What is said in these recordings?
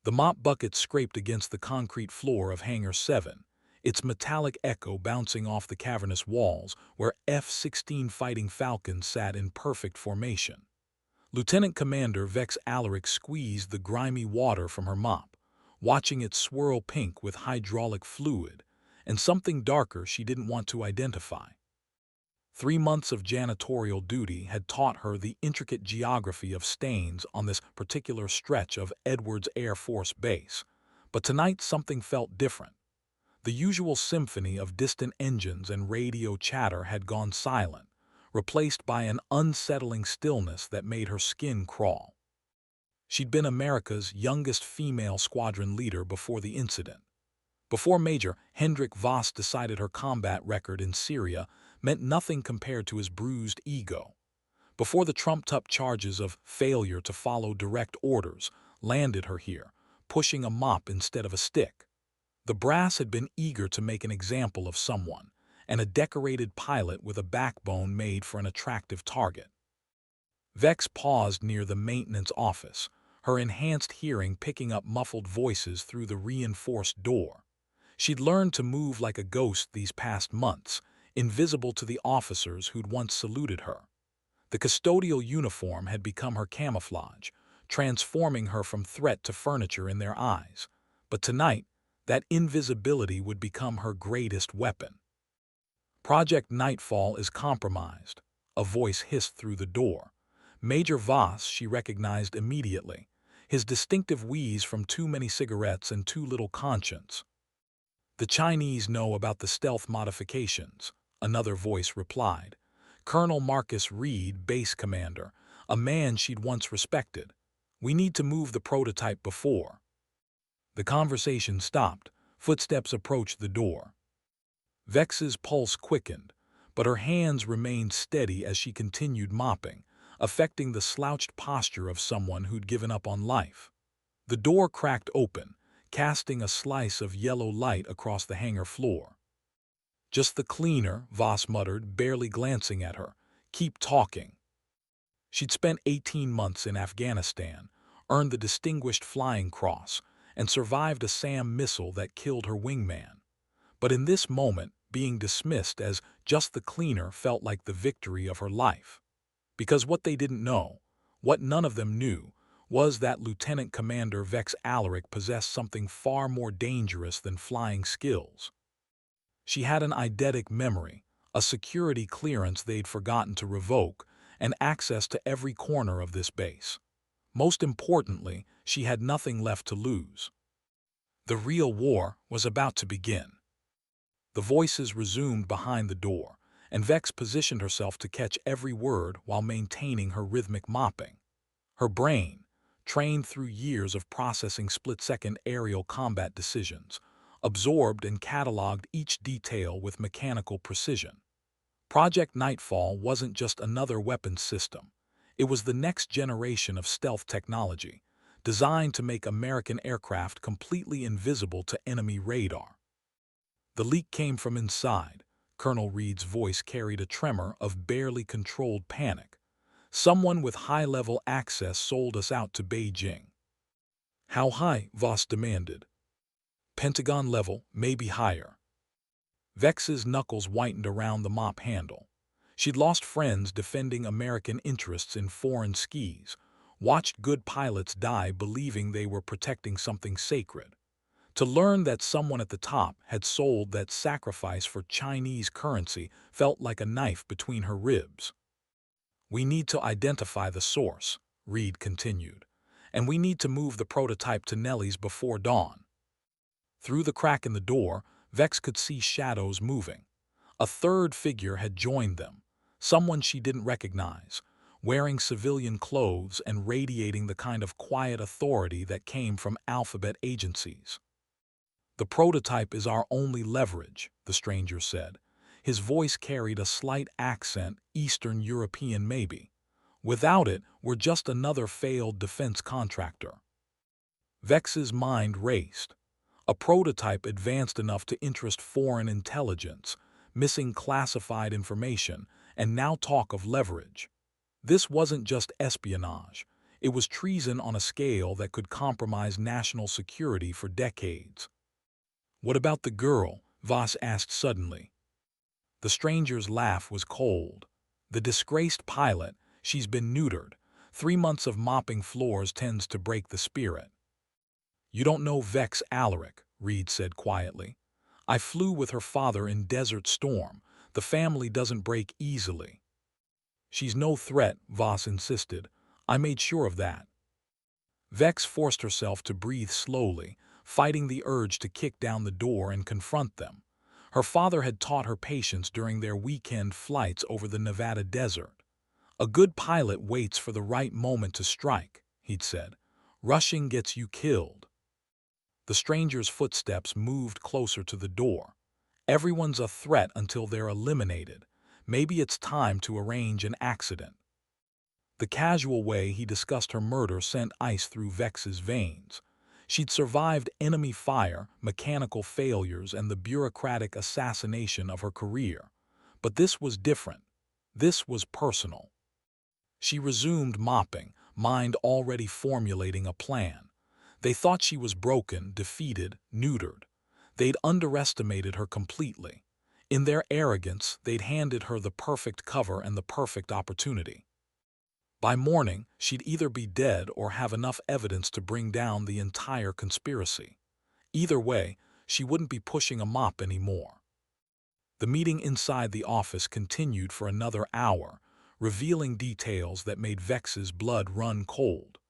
The mop bucket scraped against the concrete floor of Hangar 7, its metallic echo bouncing off the cavernous walls where F-16 Fighting Falcons sat in perfect formation. Lieutenant Commander Vex Alaric squeezed the grimy water from her mop, watching it swirl pink with hydraulic fluid and something darker she didn't want to identify. 3 months of janitorial duty had taught her the intricate geography of stains on this particular stretch of Edwards Air Force Base, but tonight something felt different. The usual symphony of distant engines and radio chatter had gone silent, replaced by an unsettling stillness that made her skin crawl. She'd been America's youngest female squadron leader before the incident. Before Major Hendrik Voss decided her combat record in Syria meant nothing compared to his bruised ego. Before the trumped-up charges of failure to follow direct orders landed her here, pushing a mop instead of a stick. The brass had been eager to make an example of someone, and a decorated pilot with a backbone made for an attractive target. Vex paused near the maintenance office, her enhanced hearing picking up muffled voices through the reinforced door. She'd learned to move like a ghost these past months, invisible to the officers who'd once saluted her. The custodial uniform had become her camouflage, transforming her from threat to furniture in their eyes. But tonight, that invisibility would become her greatest weapon. Project Nightfall is compromised, a voice hissed through the door. Major Voss she recognized immediately, his distinctive wheeze from too many cigarettes and too little conscience. The Chinese know about the stealth modifications, another voice replied. Colonel Marcus Reed, base commander, a man she'd once respected. We need to move the prototype before. The conversation stopped. Footsteps approached the door. Vex's pulse quickened, but her hands remained steady as she continued mopping, affecting the slouched posture of someone who'd given up on life. The door cracked open, casting a slice of yellow light across the hangar floor. Just the cleaner, Voss muttered, barely glancing at her. Keep talking. She'd spent 18 months in Afghanistan, earned the Distinguished Flying Cross, and survived a SAM missile that killed her wingman. But in this moment, being dismissed as just the cleaner felt like the victory of her life. Because what they didn't know, what none of them knew, was that Lieutenant Commander Vex Alaric possessed something far more dangerous than flying skills. She had an eidetic memory, a security clearance they'd forgotten to revoke, and access to every corner of this base. Most importantly, she had nothing left to lose. The real war was about to begin. The voices resumed behind the door, and Vex positioned herself to catch every word while maintaining her rhythmic mopping. Her brain, trained through years of processing split-second aerial combat decisions, absorbed and cataloged each detail with mechanical precision. Project Nightfall wasn't just another weapons system. It was the next generation of stealth technology, designed to make American aircraft completely invisible to enemy radar. The leak came from inside. Colonel Reed's voice carried a tremor of barely controlled panic. Someone with high-level access sold us out to Beijing. How high? Voss demanded. Pentagon level, maybe higher. Vex's knuckles whitened around the mop handle. She'd lost friends defending American interests in foreign skis, watched good pilots die believing they were protecting something sacred. To learn that someone at the top had sold that sacrifice for Chinese currency felt like a knife between her ribs. We need to identify the source, Reed continued, and we need to move the prototype to Nellie's before dawn. Through the crack in the door, Vex could see shadows moving. A third figure had joined them, someone she didn't recognize, wearing civilian clothes and radiating the kind of quiet authority that came from alphabet agencies. The prototype is our only leverage, the stranger said. His voice carried a slight accent, Eastern European maybe. Without it, we're just another failed defense contractor. Vex's mind raced. A prototype advanced enough to interest foreign intelligence, missing classified information, and now talk of leverage. This wasn't just espionage. It was treason on a scale that could compromise national security for decades. "What about the girl?" Voss asked suddenly. The stranger's laugh was cold. "The disgraced pilot, she's been neutered. 3 months of mopping floors tends to break the spirit." "You don't know Vex Alaric," Reed said quietly. "I flew with her father in Desert Storm. The family doesn't break easily." "She's no threat," Voss insisted. "I made sure of that." Vex forced herself to breathe slowly, fighting the urge to kick down the door and confront them. Her father had taught her patience during their weekend flights over the Nevada desert. "A good pilot waits for the right moment to strike," he'd said. "Rushing gets you killed." The stranger's footsteps moved closer to the door. "Everyone's a threat until they're eliminated. Maybe it's time to arrange an accident." The casual way he discussed her murder sent ice through Vex's veins. She'd survived enemy fire, mechanical failures, and the bureaucratic assassination of her career. But this was different. This was personal. She resumed mopping, mind already formulating a plan. They thought she was broken, defeated, neutered. They'd underestimated her completely. In their arrogance, they'd handed her the perfect cover and the perfect opportunity. By morning, she'd either be dead or have enough evidence to bring down the entire conspiracy. Either way, she wouldn't be pushing a mop anymore. The meeting inside the office continued for another hour, revealing details that made Vex's blood run cold.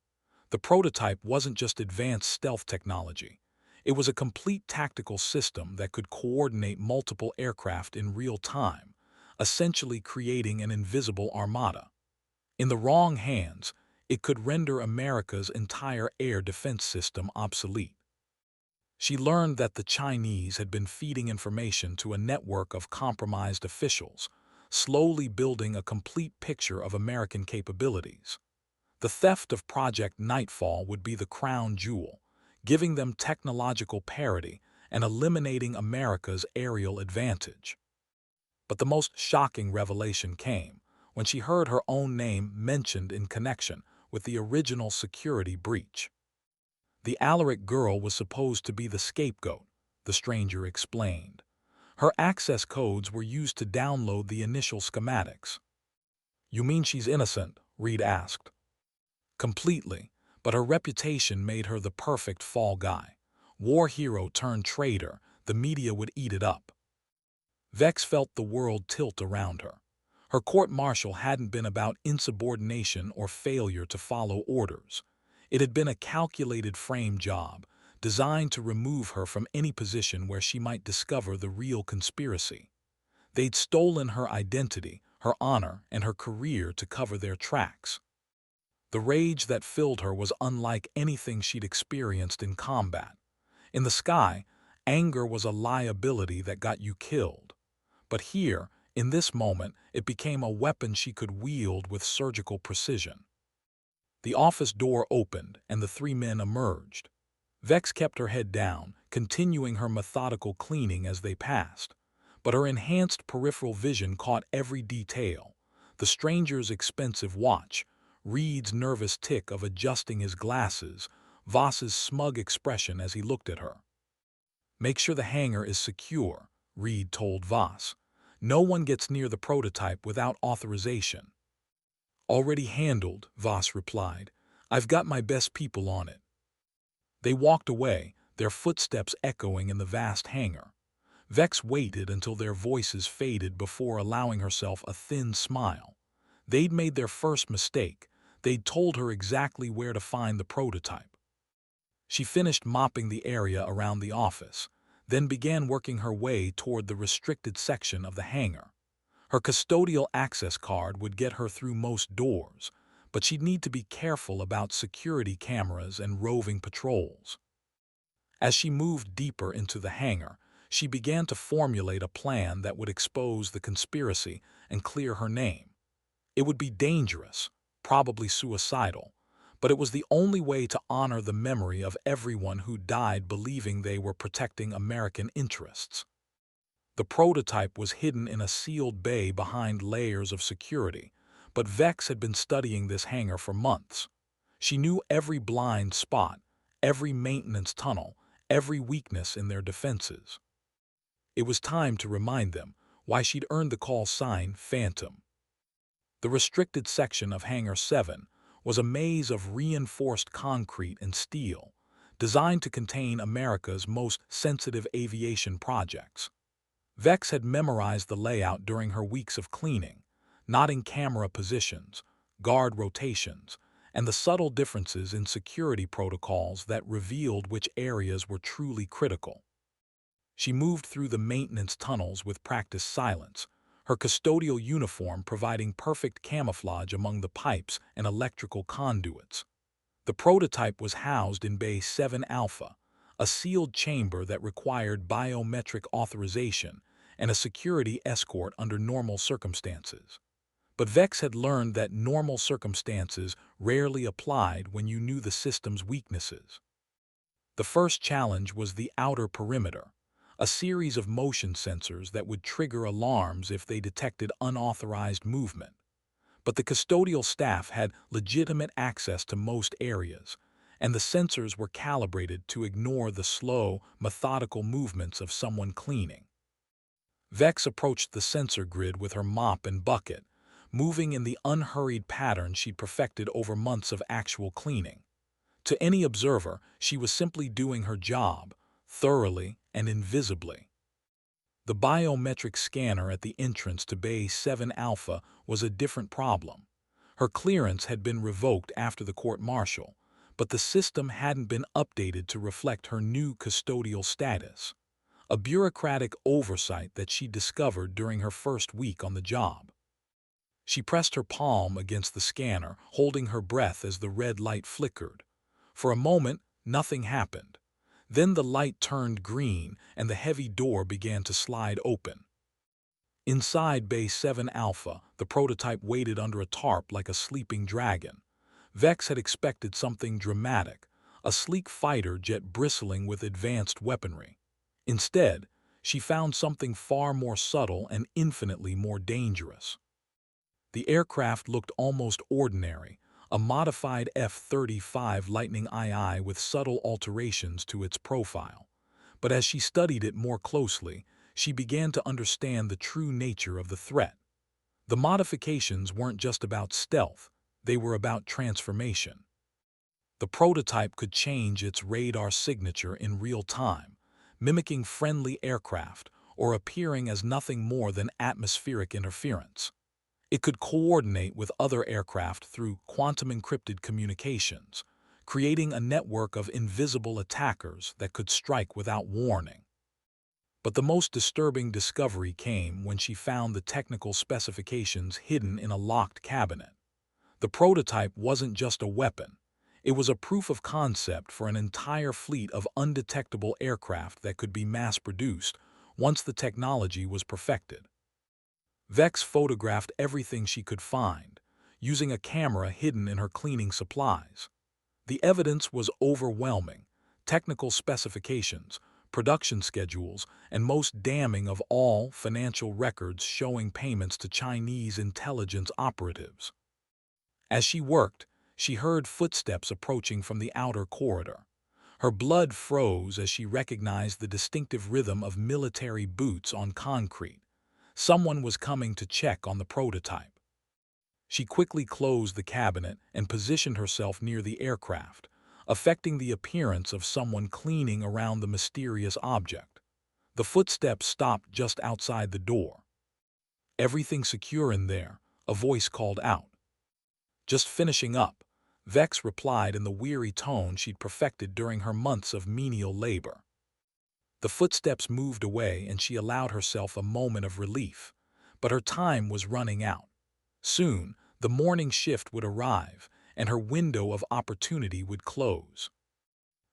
The prototype wasn't just advanced stealth technology. It was a complete tactical system that could coordinate multiple aircraft in real time, essentially creating an invisible armada. In the wrong hands, it could render America's entire air defense system obsolete. She learned that the Chinese had been feeding information to a network of compromised officials, slowly building a complete picture of American capabilities. The theft of Project Nightfall would be the crown jewel, giving them technological parity and eliminating America's aerial advantage. But the most shocking revelation came when she heard her own name mentioned in connection with the original security breach. The Alaric girl was supposed to be the scapegoat, the stranger explained. Her access codes were used to download the initial schematics. "You mean she's innocent?" Reed asked. "Completely, but her reputation made her the perfect fall guy. War hero turned traitor, the media would eat it up." Vex felt the world tilt around her. Her court-martial hadn't been about insubordination or failure to follow orders. It had been a calculated frame job, designed to remove her from any position where she might discover the real conspiracy. They'd stolen her identity, her honor, and her career to cover their tracks. The rage that filled her was unlike anything she'd experienced in combat. In the sky, anger was a liability that got you killed. But here, in this moment, it became a weapon she could wield with surgical precision. The office door opened, and the three men emerged. Vex kept her head down, continuing her methodical cleaning as they passed. But her enhanced peripheral vision caught every detail: the stranger's expensive watch, Reed's nervous tick of adjusting his glasses, Voss's smug expression as he looked at her. "Make sure the hangar is secure," Reed told Voss. "No one gets near the prototype without authorization." "Already handled," Voss replied. "I've got my best people on it." They walked away, their footsteps echoing in the vast hangar. Vex waited until their voices faded before allowing herself a thin smile. They'd made their first mistake. They'd told her exactly where to find the prototype. She finished mopping the area around the office, then began working her way toward the restricted section of the hangar. Her custodial access card would get her through most doors, but she'd need to be careful about security cameras and roving patrols. As she moved deeper into the hangar, she began to formulate a plan that would expose the conspiracy and clear her name. It would be dangerous, probably suicidal, but it was the only way to honor the memory of everyone who died believing they were protecting American interests. The prototype was hidden in a sealed bay behind layers of security, but Vex had been studying this hangar for months. She knew every blind spot, every maintenance tunnel, every weakness in their defenses. It was time to remind them why she'd earned the call sign Phantom. The restricted section of Hangar 7 was a maze of reinforced concrete and steel, designed to contain America's most sensitive aviation projects. Vex had memorized the layout during her weeks of cleaning, noting camera positions, guard rotations, and the subtle differences in security protocols that revealed which areas were truly critical. She moved through the maintenance tunnels with practiced silence, her custodial uniform providing perfect camouflage among the pipes and electrical conduits. The prototype was housed in Bay 7 Alpha, a sealed chamber that required biometric authorization and a security escort under normal circumstances. But Vex had learned that normal circumstances rarely applied when you knew the system's weaknesses. The first challenge was the outer perimeter, a series of motion sensors that would trigger alarms if they detected unauthorized movement. But the custodial staff had legitimate access to most areas, and the sensors were calibrated to ignore the slow, methodical movements of someone cleaning. Vex approached the sensor grid with her mop and bucket, moving in the unhurried pattern she'd perfected over months of actual cleaning. To any observer, she was simply doing her job, thoroughly and invisibly. The biometric scanner at the entrance to Bay 7 Alpha was a different problem. Her clearance had been revoked after the court-martial, but the system hadn't been updated to reflect her new custodial status, a bureaucratic oversight that she discovered during her first week on the job. She pressed her palm against the scanner, holding her breath as the red light flickered. For a moment, nothing happened. Then the light turned green and the heavy door began to slide open. Inside Bay 7 Alpha, the prototype waited under a tarp like a sleeping dragon. Vex had expected something dramatic, a sleek fighter jet bristling with advanced weaponry. Instead, she found something far more subtle and infinitely more dangerous. The aircraft looked almost ordinary, a modified F-35 Lightning II with subtle alterations to its profile. But as she studied it more closely, she began to understand the true nature of the threat. The modifications weren't just about stealth, they were about transformation. The prototype could change its radar signature in real time, mimicking friendly aircraft or appearing as nothing more than atmospheric interference. It could coordinate with other aircraft through quantum-encrypted communications, creating a network of invisible attackers that could strike without warning. But the most disturbing discovery came when she found the technical specifications hidden in a locked cabinet. The prototype wasn't just a weapon. It was a proof of concept for an entire fleet of undetectable aircraft that could be mass-produced once the technology was perfected. Vex photographed everything she could find, using a camera hidden in her cleaning supplies. The evidence was overwhelming: technical specifications, production schedules, and most damning of all, financial records showing payments to Chinese intelligence operatives. As she worked, she heard footsteps approaching from the outer corridor. Her blood froze as she recognized the distinctive rhythm of military boots on concrete. Someone was coming to check on the prototype. She quickly closed the cabinet and positioned herself near the aircraft, affecting the appearance of someone cleaning around the mysterious object. The footsteps stopped just outside the door. "Everything secure in there?" a voice called out. "Just finishing up," Vex replied in the weary tone she'd perfected during her months of menial labor. The footsteps moved away and she allowed herself a moment of relief, but her time was running out. Soon, the morning shift would arrive, and her window of opportunity would close.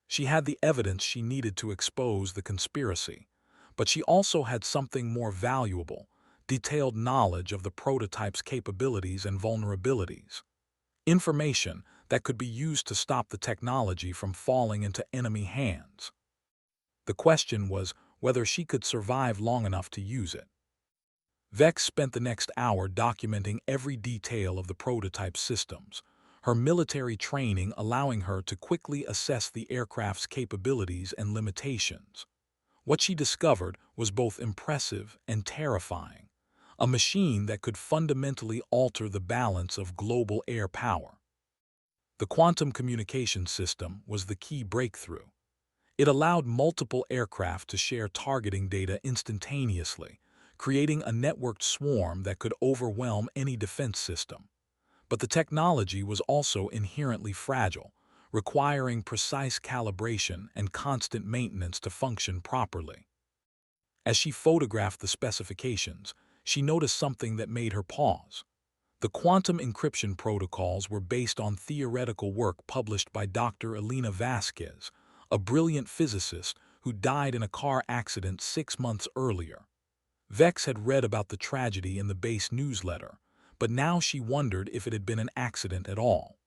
She had the evidence she needed to expose the conspiracy, but she also had something more valuable: detailed knowledge of the prototype's capabilities and vulnerabilities. Information that could be used to stop the technology from falling into enemy hands. The question was whether she could survive long enough to use it. Vex spent the next hour documenting every detail of the prototype systems, her military training allowing her to quickly assess the aircraft's capabilities and limitations. What she discovered was both impressive and terrifying, a machine that could fundamentally alter the balance of global air power. The quantum communication system was the key breakthrough. It allowed multiple aircraft to share targeting data instantaneously, creating a networked swarm that could overwhelm any defense system. But the technology was also inherently fragile, requiring precise calibration and constant maintenance to function properly. As she photographed the specifications, she noticed something that made her pause. The quantum encryption protocols were based on theoretical work published by Dr. Elena Vasquez, a brilliant physicist who died in a car accident 6 months earlier. Vex had read about the tragedy in the base newsletter, but now she wondered if it had been an accident at all.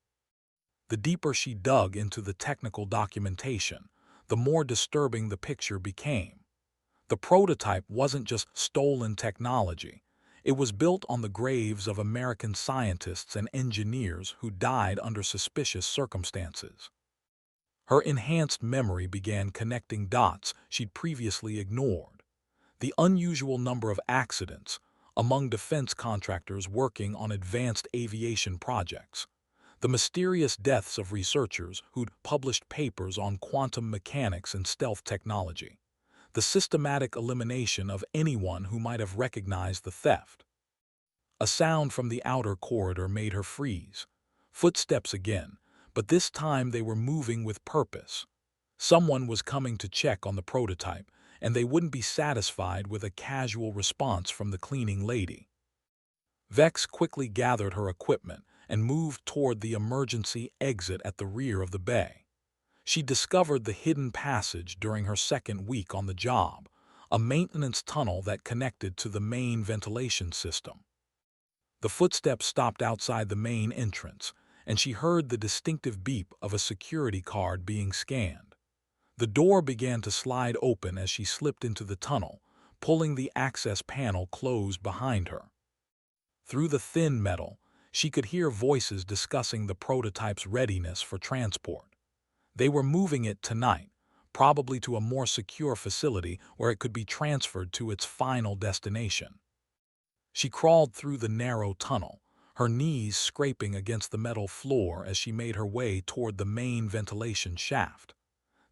The deeper she dug into the technical documentation, the more disturbing the picture became. The prototype wasn't just stolen technology. It was built on the graves of American scientists and engineers who died under suspicious circumstances. Her enhanced memory began connecting dots she'd previously ignored. The unusual number of accidents among defense contractors working on advanced aviation projects, the mysterious deaths of researchers who'd published papers on quantum mechanics and stealth technology, the systematic elimination of anyone who might have recognized the theft. A sound from the outer corridor made her freeze. Footsteps again, but this time they were moving with purpose. Someone was coming to check on the prototype, and they wouldn't be satisfied with a casual response from the cleaning lady. Vex quickly gathered her equipment and moved toward the emergency exit at the rear of the bay. She discovered the hidden passage during her second week on the job, a maintenance tunnel that connected to the main ventilation system. The footsteps stopped outside the main entrance, and she heard the distinctive beep of a security card being scanned. The door began to slide open as she slipped into the tunnel, pulling the access panel closed behind her. Through the thin metal, she could hear voices discussing the prototype's readiness for transport. They were moving it tonight, probably to a more secure facility where it could be transferred to its final destination. She crawled through the narrow tunnel, her knees scraping against the metal floor as she made her way toward the main ventilation shaft.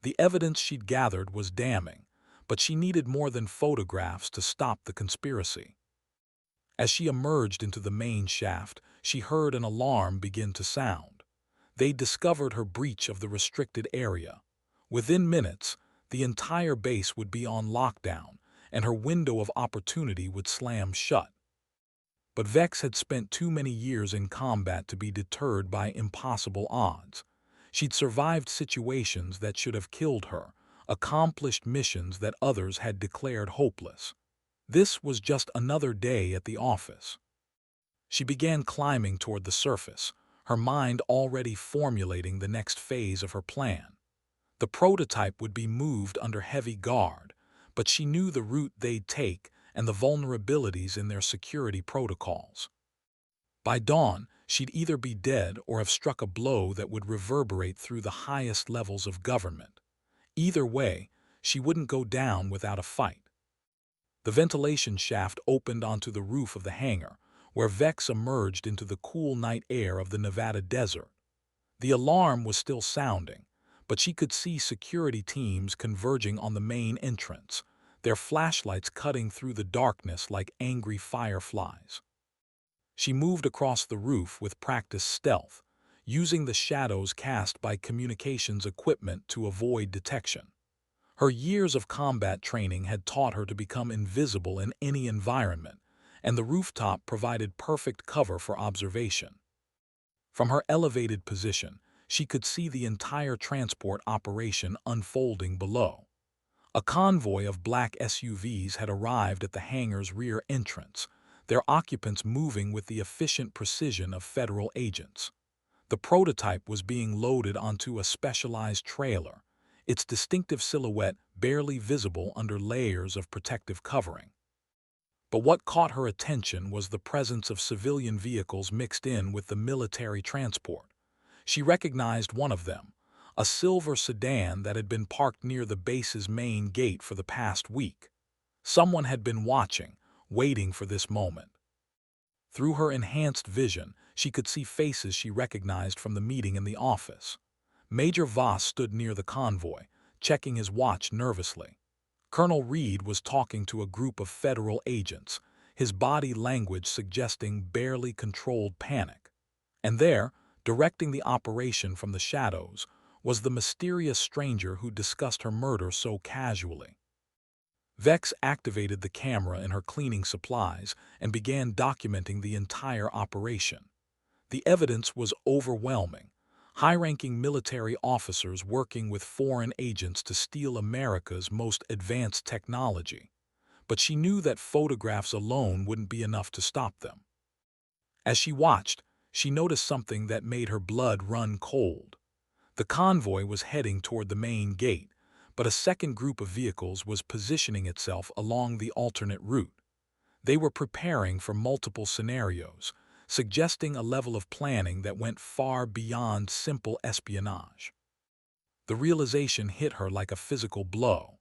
The evidence she'd gathered was damning, but she needed more than photographs to stop the conspiracy. As she emerged into the main shaft, she heard an alarm begin to sound. They discovered her breach of the restricted area. Within minutes, the entire base would be on lockdown, and her window of opportunity would slam shut. But Vex had spent too many years in combat to be deterred by impossible odds. She'd survived situations that should have killed her, accomplished missions that others had declared hopeless. This was just another day at the office. She began climbing toward the surface, her mind already formulating the next phase of her plan. The prototype would be moved under heavy guard, but she knew the route they'd take and the vulnerabilities in their security protocols. By dawn, she'd either be dead or have struck a blow that would reverberate through the highest levels of government. Either way, she wouldn't go down without a fight. The ventilation shaft opened onto the roof of the hangar, where Vex emerged into the cool night air of the Nevada desert. The alarm was still sounding, but she could see security teams converging on the main entrance, their flashlights cutting through the darkness like angry fireflies. She moved across the roof with practiced stealth, using the shadows cast by communications equipment to avoid detection. Her years of combat training had taught her to become invisible in any environment, and the rooftop provided perfect cover for observation. From her elevated position, she could see the entire transport operation unfolding below. A convoy of black SUVs had arrived at the hangar's rear entrance, their occupants moving with the efficient precision of federal agents. The prototype was being loaded onto a specialized trailer, its distinctive silhouette barely visible under layers of protective covering. But what caught her attention was the presence of civilian vehicles mixed in with the military transport. She recognized one of them, a silver sedan that had been parked near the base's main gate for the past week. Someone had been watching, waiting for this moment. Through her enhanced vision, she could see faces she recognized from the meeting in the office. Major Voss stood near the convoy, checking his watch nervously. Colonel Reed was talking to a group of federal agents, his body language suggesting barely controlled panic. And there, directing the operation from the shadows, was the mysterious stranger who discussed her murder so casually. Vex activated the camera in her cleaning supplies and began documenting the entire operation. The evidence was overwhelming. High-ranking military officers working with foreign agents to steal America's most advanced technology. But she knew that photographs alone wouldn't be enough to stop them. As she watched, she noticed something that made her blood run cold. The convoy was heading toward the main gate, but a second group of vehicles was positioning itself along the alternate route. They were preparing for multiple scenarios, suggesting a level of planning that went far beyond simple espionage. The realization hit her like a physical blow.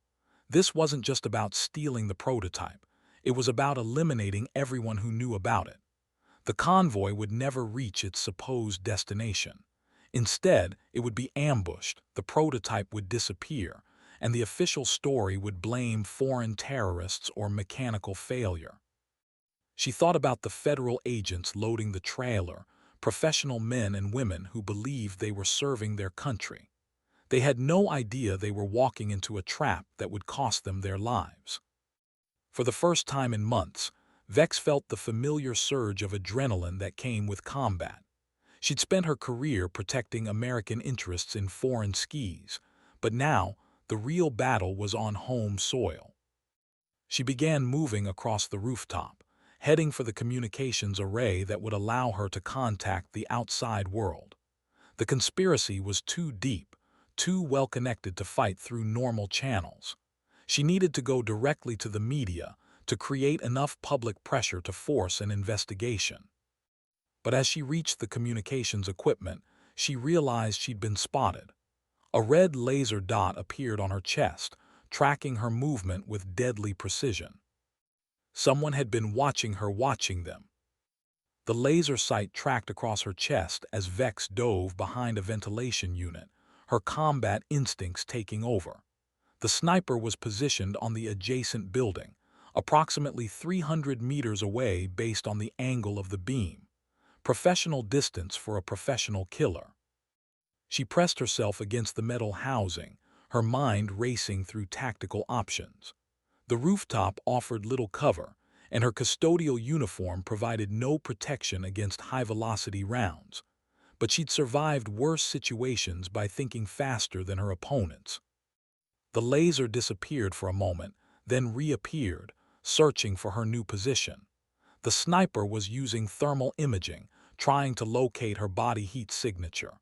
This wasn't just about stealing the prototype. It was about eliminating everyone who knew about it. The convoy would never reach its supposed destination. Instead, it would be ambushed, the prototype would disappear, and the official story would blame foreign terrorists or mechanical failure. She thought about the federal agents loading the trailer, professional men and women who believed they were serving their country. They had no idea they were walking into a trap that would cost them their lives. For the first time in months, Vex felt the familiar surge of adrenaline that came with combat. She'd spent her career protecting American interests in foreign skis, but now the real battle was on home soil. She began moving across the rooftop, heading for the communications array that would allow her to contact the outside world. The conspiracy was too deep, too well connected to fight through normal channels. She needed to go directly to the media to create enough public pressure to force an investigation. But as she reached the communications equipment, she realized she'd been spotted. A red laser dot appeared on her chest, tracking her movement with deadly precision. Someone had been watching her watching them. The laser sight tracked across her chest as Vex dove behind a ventilation unit, her combat instincts taking over. The sniper was positioned on the adjacent building, approximately 300 meters away based on the angle of the beam. Professional distance for a professional killer. She pressed herself against the metal housing, her mind racing through tactical options. The rooftop offered little cover, and her custodial uniform provided no protection against high-velocity rounds. But she'd survived worse situations by thinking faster than her opponents. The laser disappeared for a moment, then reappeared, searching for her new position. The sniper was using thermal imaging, trying to locate her body heat signature.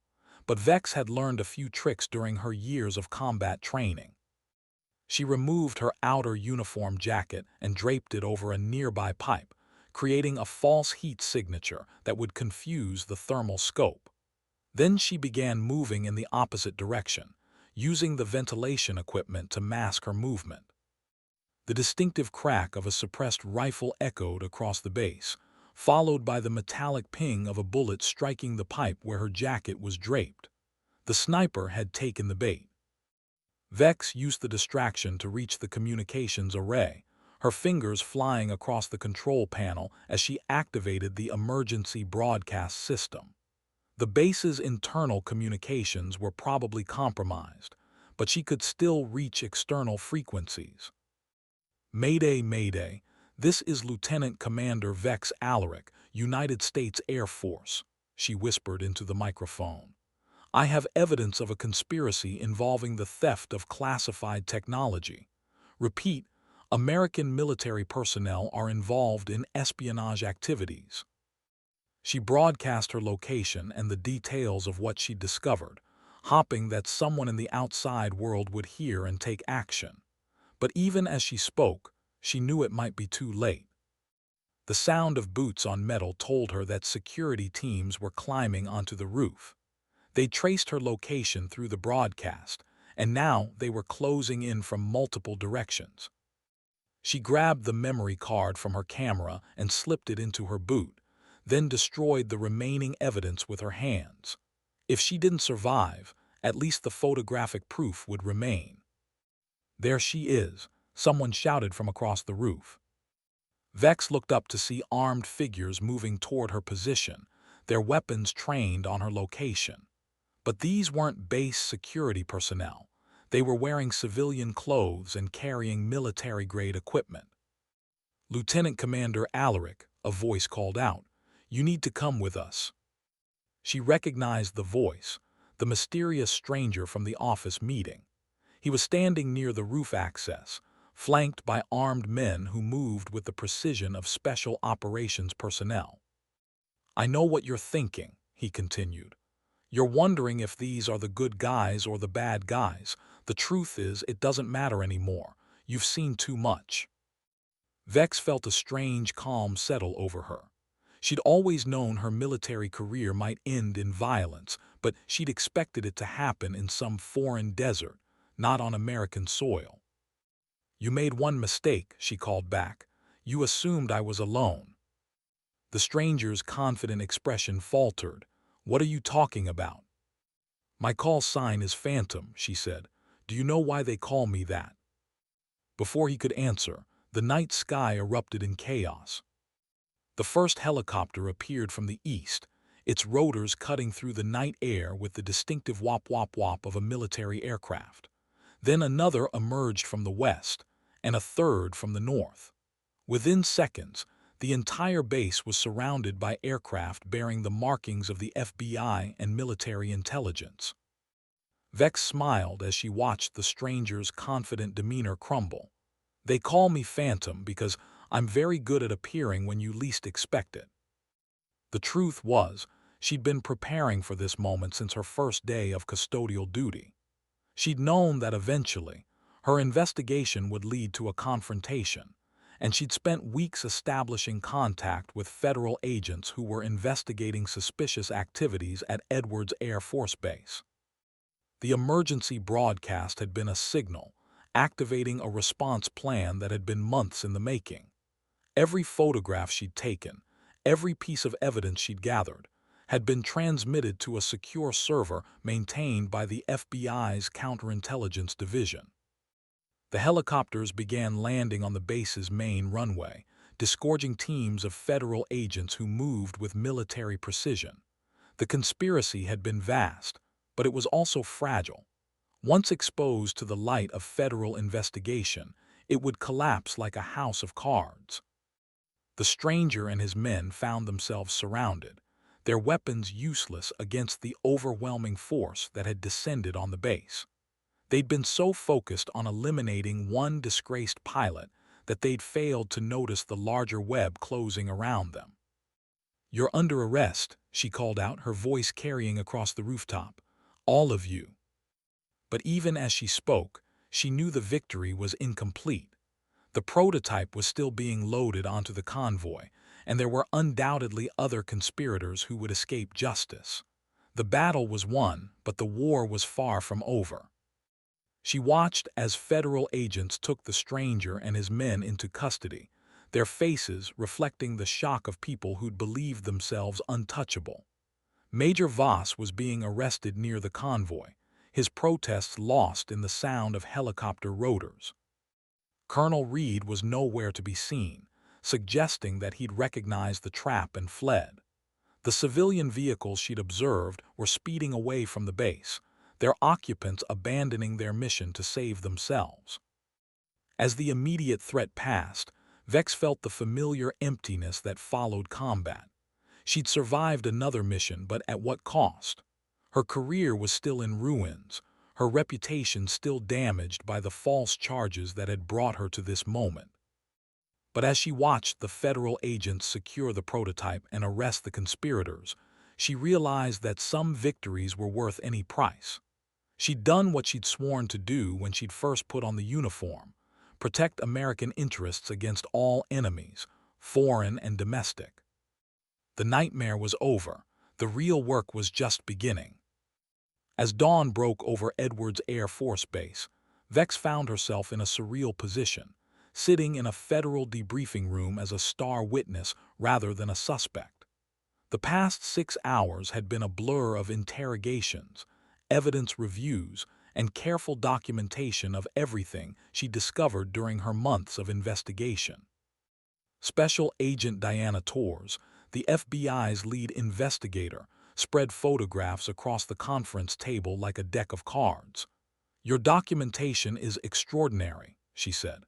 But Vex had learned a few tricks during her years of combat training. She removed her outer uniform jacket and draped it over a nearby pipe, creating a false heat signature that would confuse the thermal scope. Then she began moving in the opposite direction, using the ventilation equipment to mask her movement. The distinctive crack of a suppressed rifle echoed across the base, followed by the metallic ping of a bullet striking the pipe where her jacket was draped. The sniper had taken the bait. Vex used the distraction to reach the communications array, her fingers flying across the control panel as she activated the emergency broadcast system. The base's internal communications were probably compromised, but she could still reach external frequencies. Mayday, Mayday, this is Lieutenant Commander Vex Alaric, United States Air Force, she whispered into the microphone. I have evidence of a conspiracy involving the theft of classified technology. Repeat, American military personnel are involved in espionage activities. She broadcast her location and the details of what she'd discovered, hoping that someone in the outside world would hear and take action. But even as she spoke, she knew it might be too late. The sound of boots on metal told her that security teams were climbing onto the roof. They traced her location through the broadcast, and now they were closing in from multiple directions. She grabbed the memory card from her camera and slipped it into her boot, then destroyed the remaining evidence with her hands. If she didn't survive, at least the photographic proof would remain. "There she is," someone shouted from across the roof. Vex looked up to see armed figures moving toward her position, their weapons trained on her location. But these weren't base security personnel. They were wearing civilian clothes and carrying military-grade equipment. "Lieutenant Commander Alaric," a voice called out, "you need to come with us." She recognized the voice, the mysterious stranger from the office meeting. He was standing near the roof access, flanked by armed men who moved with the precision of special operations personnel. "I know what you're thinking," he continued. "You're wondering if these are the good guys or the bad guys. The truth is, it doesn't matter anymore. You've seen too much." Vex felt a strange calm settle over her. She'd always known her military career might end in violence, but she'd expected it to happen in some foreign desert, not on American soil. "You made one mistake," she called back. "You assumed I was alone." The stranger's confident expression faltered. "What are you talking about?" "My call sign is Phantom," she said. "Do you know why they call me that?" Before he could answer, the night sky erupted in chaos. The first helicopter appeared from the east, its rotors cutting through the night air with the distinctive wop-wop-wop of a military aircraft. Then another emerged from the west, and a third from the north. Within seconds, the entire base was surrounded by aircraft bearing the markings of the FBI and military intelligence. Vex smiled as she watched the stranger's confident demeanor crumble. "They call me Phantom because I'm very good at appearing when you least expect it." The truth was, she'd been preparing for this moment since her first day of custodial duty. She'd known that eventually, her investigation would lead to a confrontation, and she'd spent weeks establishing contact with federal agents who were investigating suspicious activities at Edwards Air Force Base. The emergency broadcast had been a signal, activating a response plan that had been months in the making. Every photograph she'd taken, every piece of evidence she'd gathered, had been transmitted to a secure server maintained by the FBI's Counterintelligence Division. The helicopters began landing on the base's main runway, disgorging teams of federal agents who moved with military precision. The conspiracy had been vast, but it was also fragile. Once exposed to the light of federal investigation, it would collapse like a house of cards. The stranger and his men found themselves surrounded, their weapons useless against the overwhelming force that had descended on the base. They'd been so focused on eliminating one disgraced pilot that they'd failed to notice the larger web closing around them. "You're under arrest," she called out, her voice carrying across the rooftop. "All of you." But even as she spoke, she knew the victory was incomplete. The prototype was still being loaded onto the convoy, and there were undoubtedly other conspirators who would escape justice. The battle was won, but the war was far from over. She watched as federal agents took the stranger and his men into custody, their faces reflecting the shock of people who'd believed themselves untouchable. Major Voss was being arrested near the convoy, his protests lost in the sound of helicopter rotors. Colonel Reed was nowhere to be seen, suggesting that he'd recognized the trap and fled. The civilian vehicles she'd observed were speeding away from the base, their occupants abandoning their mission to save themselves. As the immediate threat passed, Vex felt the familiar emptiness that followed combat. She'd survived another mission, but at what cost? Her career was still in ruins, her reputation still damaged by the false charges that had brought her to this moment. But as she watched the federal agents secure the prototype and arrest the conspirators, she realized that some victories were worth any price. She'd done what she'd sworn to do when she'd first put on the uniform: protect American interests against all enemies, foreign and domestic. The nightmare was over. The real work was just beginning. As dawn broke over Edwards Air Force Base, Vex found herself in a surreal position, sitting in a federal debriefing room as a star witness rather than a suspect. The past 6 hours had been a blur of interrogations, evidence reviews, and careful documentation of everything she discovered during her months of investigation. Special Agent Diana Torres, the FBI's lead investigator, spread photographs across the conference table like a deck of cards. "Your documentation is extraordinary," she said.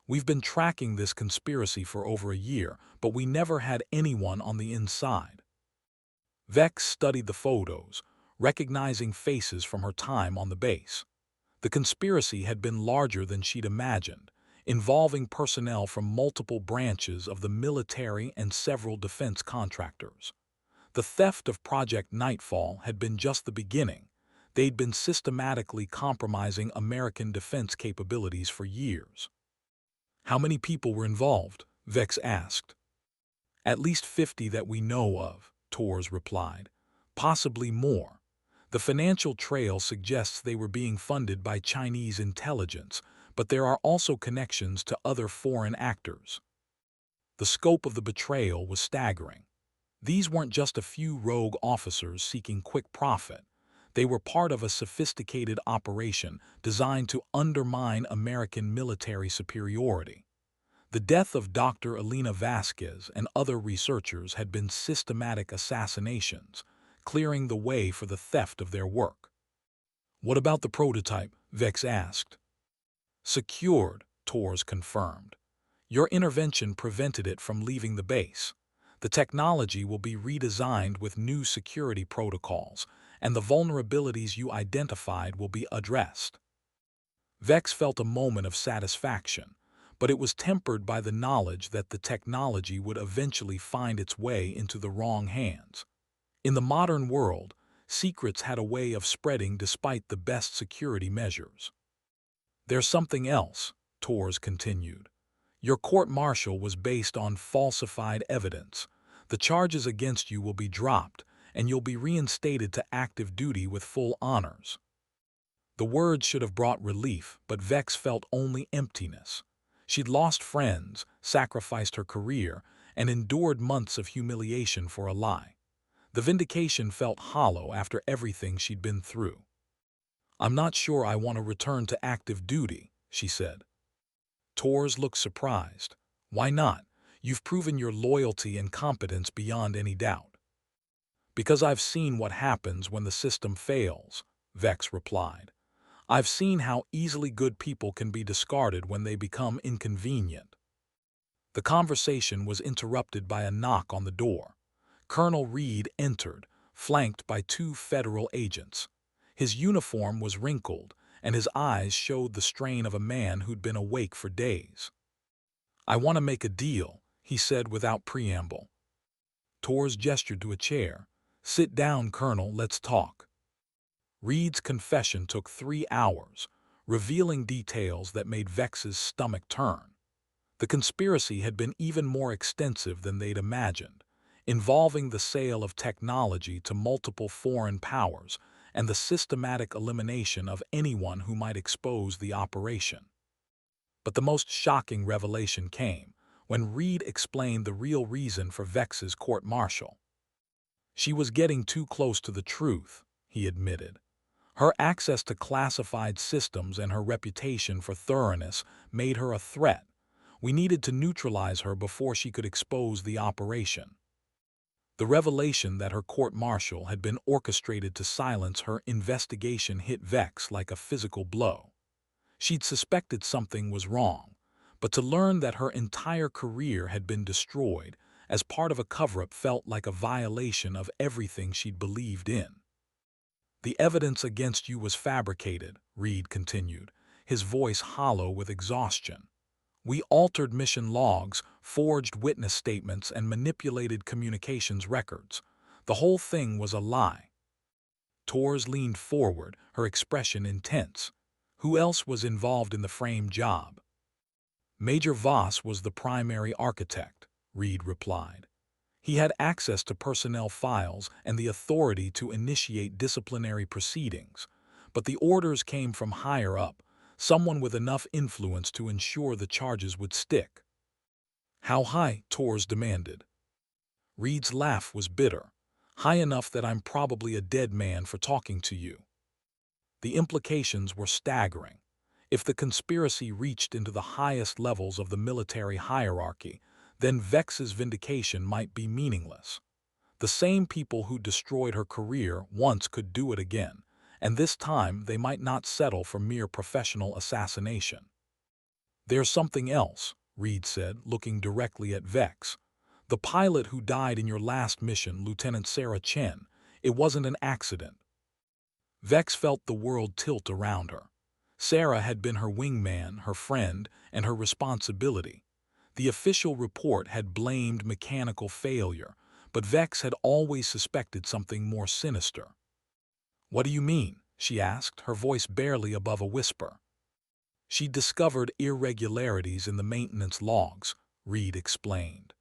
"We've been tracking this conspiracy for over a year, but we never had anyone on the inside." Vex studied the photos, recognizing faces from her time on the base. The conspiracy had been larger than she'd imagined, involving personnel from multiple branches of the military and several defense contractors. The theft of Project Nightfall had been just the beginning. They'd been systematically compromising American defense capabilities for years. "How many people were involved?" Vex asked. "At least 50 that we know of," Torres replied. "Possibly more. The financial trail suggests they were being funded by Chinese intelligence, but there are also connections to other foreign actors." The scope of the betrayal was staggering. These weren't just a few rogue officers seeking quick profit. They were part of a sophisticated operation designed to undermine American military superiority. The death of Dr. Elena Vasquez and other researchers had been systematic assassinations, clearing the way for the theft of their work. "What about the prototype?" Vex asked. "Secured," Torres confirmed. "Your intervention prevented it from leaving the base. The technology will be redesigned with new security protocols, and the vulnerabilities you identified will be addressed." Vex felt a moment of satisfaction, but it was tempered by the knowledge that the technology would eventually find its way into the wrong hands. In the modern world, secrets had a way of spreading despite the best security measures. "There's something else," Torres continued. "Your court-martial was based on falsified evidence. The charges against you will be dropped, and you'll be reinstated to active duty with full honors." The words should have brought relief, but Vex felt only emptiness. She'd lost friends, sacrificed her career, and endured months of humiliation for a lie. The vindication felt hollow after everything she'd been through. "I'm not sure I want to return to active duty," she said. Torres looked surprised. "Why not? You've proven your loyalty and competence beyond any doubt." "Because I've seen what happens when the system fails," Vex replied. "I've seen how easily good people can be discarded when they become inconvenient." The conversation was interrupted by a knock on the door. Colonel Reed entered, flanked by 2 federal agents. His uniform was wrinkled, and his eyes showed the strain of a man who'd been awake for days. "I want to make a deal," he said without preamble. Torres gestured to a chair. "Sit down, Colonel, let's talk." Reed's confession took 3 hours, revealing details that made Vex's stomach turn. The conspiracy had been even more extensive than they'd imagined, involving the sale of technology to multiple foreign powers and the systematic elimination of anyone who might expose the operation. But the most shocking revelation came when Reed explained the real reason for Vex's court-martial. "She was getting too close to the truth," he admitted. "Her access to classified systems and her reputation for thoroughness made her a threat. We needed to neutralize her before she could expose the operation." The revelation that her court-martial had been orchestrated to silence her investigation hit Vex like a physical blow. She'd suspected something was wrong, but to learn that her entire career had been destroyed as part of a cover-up felt like a violation of everything she'd believed in. "The evidence against you was fabricated," Reed continued, his voice hollow with exhaustion. "We altered mission logs, forged witness statements, and manipulated communications records. The whole thing was a lie." Torres leaned forward, her expression intense. "Who else was involved in the frame job?" "Major Voss was the primary architect," Reed replied. He had access to personnel files and the authority to initiate disciplinary proceedings, but the orders came from higher up, someone with enough influence to ensure the charges would stick. How high? Torres demanded. Reed's laugh was bitter. High enough that I'm probably a dead man for talking to you. The implications were staggering. If the conspiracy reached into the highest levels of the military hierarchy, then Vex's vindication might be meaningless. The same people who destroyed her career once could do it again, and this time they might not settle for mere professional assassination. There's something else, Reed said, looking directly at Vex. The pilot who died in your last mission, Lieutenant Sarah Chen, it wasn't an accident. Vex felt the world tilt around her. Sarah had been her wingman, her friend, and her responsibility. The official report had blamed mechanical failure, but Vex had always suspected something more sinister. What do you mean? She asked, her voice barely above a whisper. She discovered irregularities in the maintenance logs, Reed explained.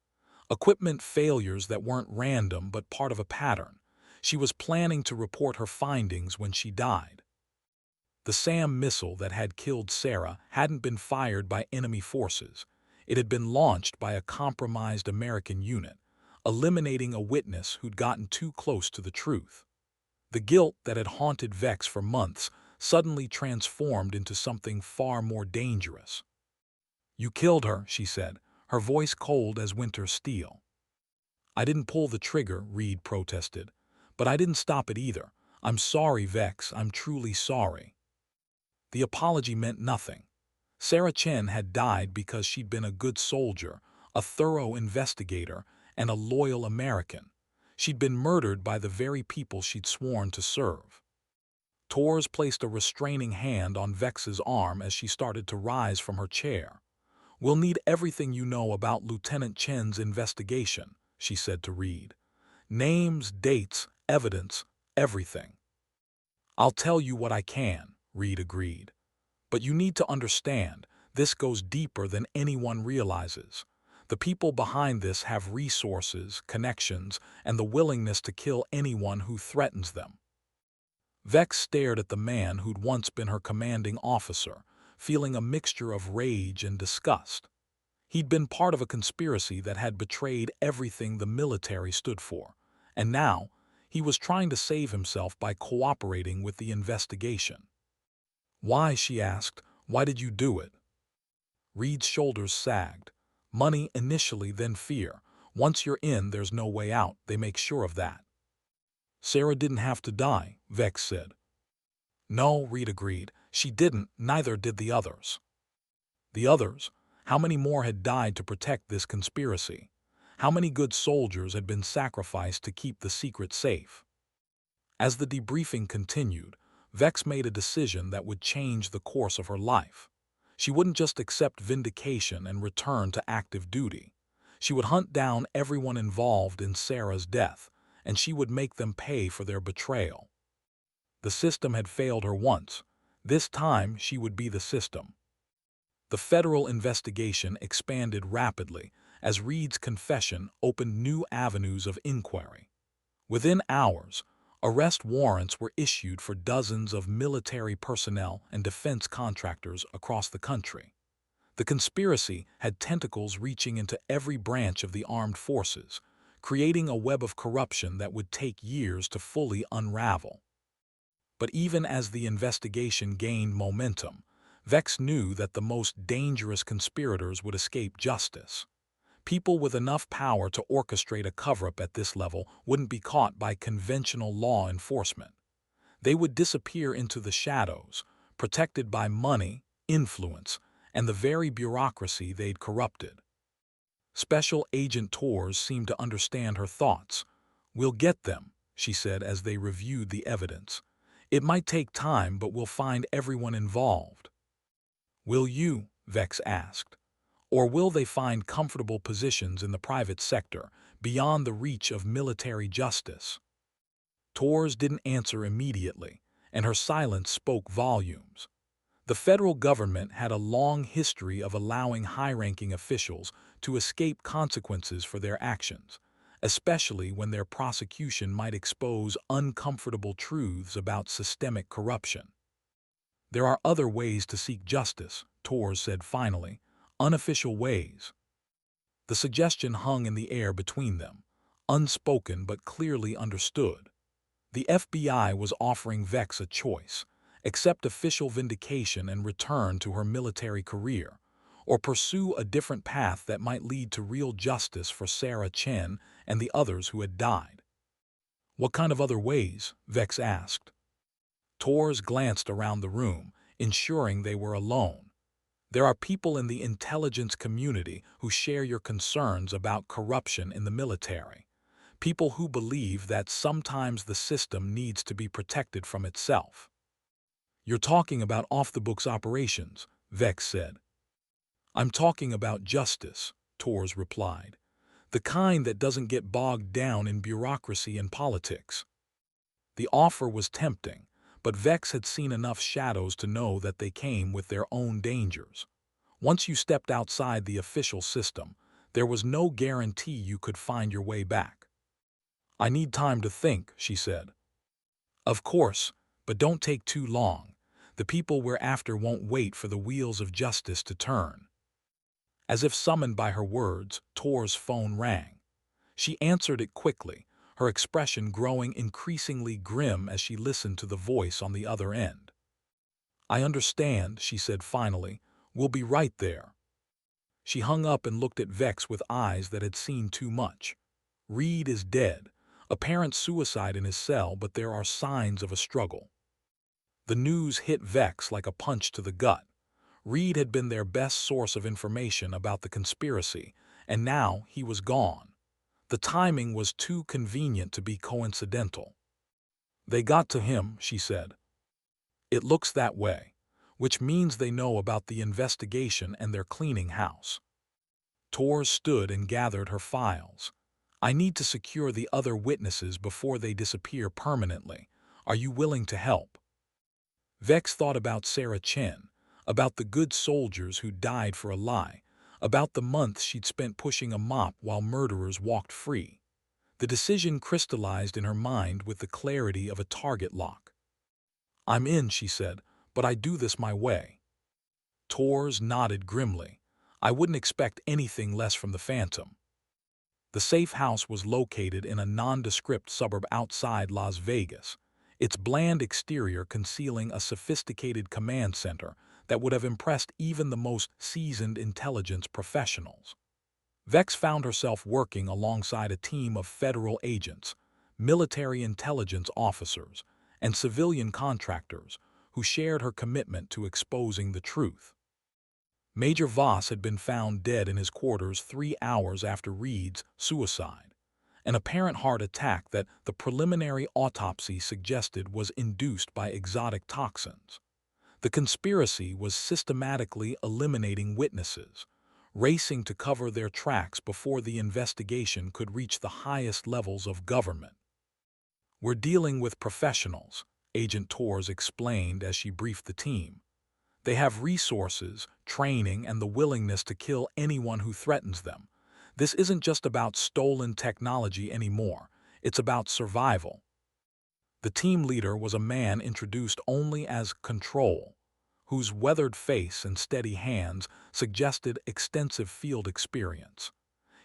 Equipment failures that weren't random but part of a pattern. She was planning to report her findings when she died. The SAM missile that had killed Sarah hadn't been fired by enemy forces. It had been launched by a compromised American unit, eliminating a witness who'd gotten too close to the truth. The guilt that had haunted Vex for months suddenly transformed into something far more dangerous. You killed her, she said, her voice cold as winter steel. I didn't pull the trigger, Reed protested. But I didn't stop it either. I'm sorry, Vex, I'm truly sorry. The apology meant nothing. Sarah Chen had died because she'd been a good soldier, a thorough investigator, and a loyal American. She'd been murdered by the very people she'd sworn to serve. Torres placed a restraining hand on Vex's arm as she started to rise from her chair. We'll need everything you know about Lieutenant Chen's investigation, she said to Reed. Names, dates, evidence, everything. I'll tell you what I can, Reed agreed. But you need to understand, this goes deeper than anyone realizes. The people behind this have resources, connections, and the willingness to kill anyone who threatens them. Vex stared at the man who'd once been her commanding officer, feeling a mixture of rage and disgust. He'd been part of a conspiracy that had betrayed everything the military stood for, and now he was trying to save himself by cooperating with the investigation. Why, she asked, why did you do it? Reed's shoulders sagged. Money initially, then fear. Once you're in, there's no way out, they make sure of that. Sarah didn't have to die, Vex said. No, Reed agreed, she didn't, neither did the others. The others? How many more had died to protect this conspiracy? How many good soldiers had been sacrificed to keep the secret safe? As the debriefing continued, Vex made a decision that would change the course of her life. She wouldn't just accept vindication and return to active duty. She would hunt down everyone involved in Sarah's death, and she would make them pay for their betrayal. The system had failed her once. This time she would be the system. The federal investigation expanded rapidly as Reed's confession opened new avenues of inquiry. Within hours, arrest warrants were issued for dozens of military personnel and defense contractors across the country. The conspiracy had tentacles reaching into every branch of the armed forces, creating a web of corruption that would take years to fully unravel. But even as the investigation gained momentum, Vex knew that the most dangerous conspirators would escape justice. People with enough power to orchestrate a cover-up at this level wouldn't be caught by conventional law enforcement. They would disappear into the shadows, protected by money, influence, and the very bureaucracy they'd corrupted. Special Agent Torres seemed to understand her thoughts. We'll get them, she said as they reviewed the evidence. It might take time, but we'll find everyone involved. Will you? Vex asked. Or will they find comfortable positions in the private sector, beyond the reach of military justice? Torres didn't answer immediately, and her silence spoke volumes. The federal government had a long history of allowing high-ranking officials to escape consequences for their actions, especially when their prosecution might expose uncomfortable truths about systemic corruption. There are other ways to seek justice, Torres said finally, unofficial ways. The suggestion hung in the air between them, unspoken but clearly understood. The FBI was offering Vex a choice: accept official vindication and return to her military career, or pursue a different path that might lead to real justice for Sarah Chen and the others who had died. What kind of other ways? Vex asked. Torres glanced around the room, ensuring they were alone. There are people in the intelligence community who share your concerns about corruption in the military. People who believe that sometimes the system needs to be protected from itself. You're talking about off-the-books operations, Vex said. I'm talking about justice, Torres replied. The kind that doesn't get bogged down in bureaucracy and politics. The offer was tempting, but Vex had seen enough shadows to know that they came with their own dangers. Once you stepped outside the official system, there was no guarantee you could find your way back. I need time to think, she said. Of course, but don't take too long. The people we're after won't wait for the wheels of justice to turn. As if summoned by her words, Tor's phone rang. She answered it quickly, her expression growing increasingly grim as she listened to the voice on the other end. I understand, she said finally. We'll be right there. She hung up and looked at Vex with eyes that had seen too much. Reed is dead. Apparent suicide in his cell, but there are signs of a struggle. The news hit Vex like a punch to the gut. Reed had been their best source of information about the conspiracy, and now he was gone. The timing was too convenient to be coincidental. They got to him, she said. It looks that way, which means they know about the investigation and they're cleaning house. Torres stood and gathered her files. I need to secure the other witnesses before they disappear permanently. Are you willing to help? Vex thought about Sarah Chen, about the good soldiers who died for a lie, about the months she'd spent pushing a mop while murderers walked free. The decision crystallized in her mind with the clarity of a target lock. I'm in, she said, but I do this my way. Torres nodded grimly. I wouldn't expect anything less from the Phantom. The safe house was located in a nondescript suburb outside Las Vegas, its bland exterior concealing a sophisticated command center that would have impressed even the most seasoned intelligence professionals. Vex found herself working alongside a team of federal agents, military intelligence officers, and civilian contractors who shared her commitment to exposing the truth. Major Voss had been found dead in his quarters 3 hours after Reed's suicide, an apparent heart attack that the preliminary autopsy suggested was induced by exotic toxins. The conspiracy was systematically eliminating witnesses, racing to cover their tracks before the investigation could reach the highest levels of government. We're dealing with professionals, Agent Torres explained as she briefed the team. They have resources, training, and the willingness to kill anyone who threatens them. This isn't just about stolen technology anymore. It's about survival. The team leader was a man introduced only as Control, whose weathered face and steady hands suggested extensive field experience.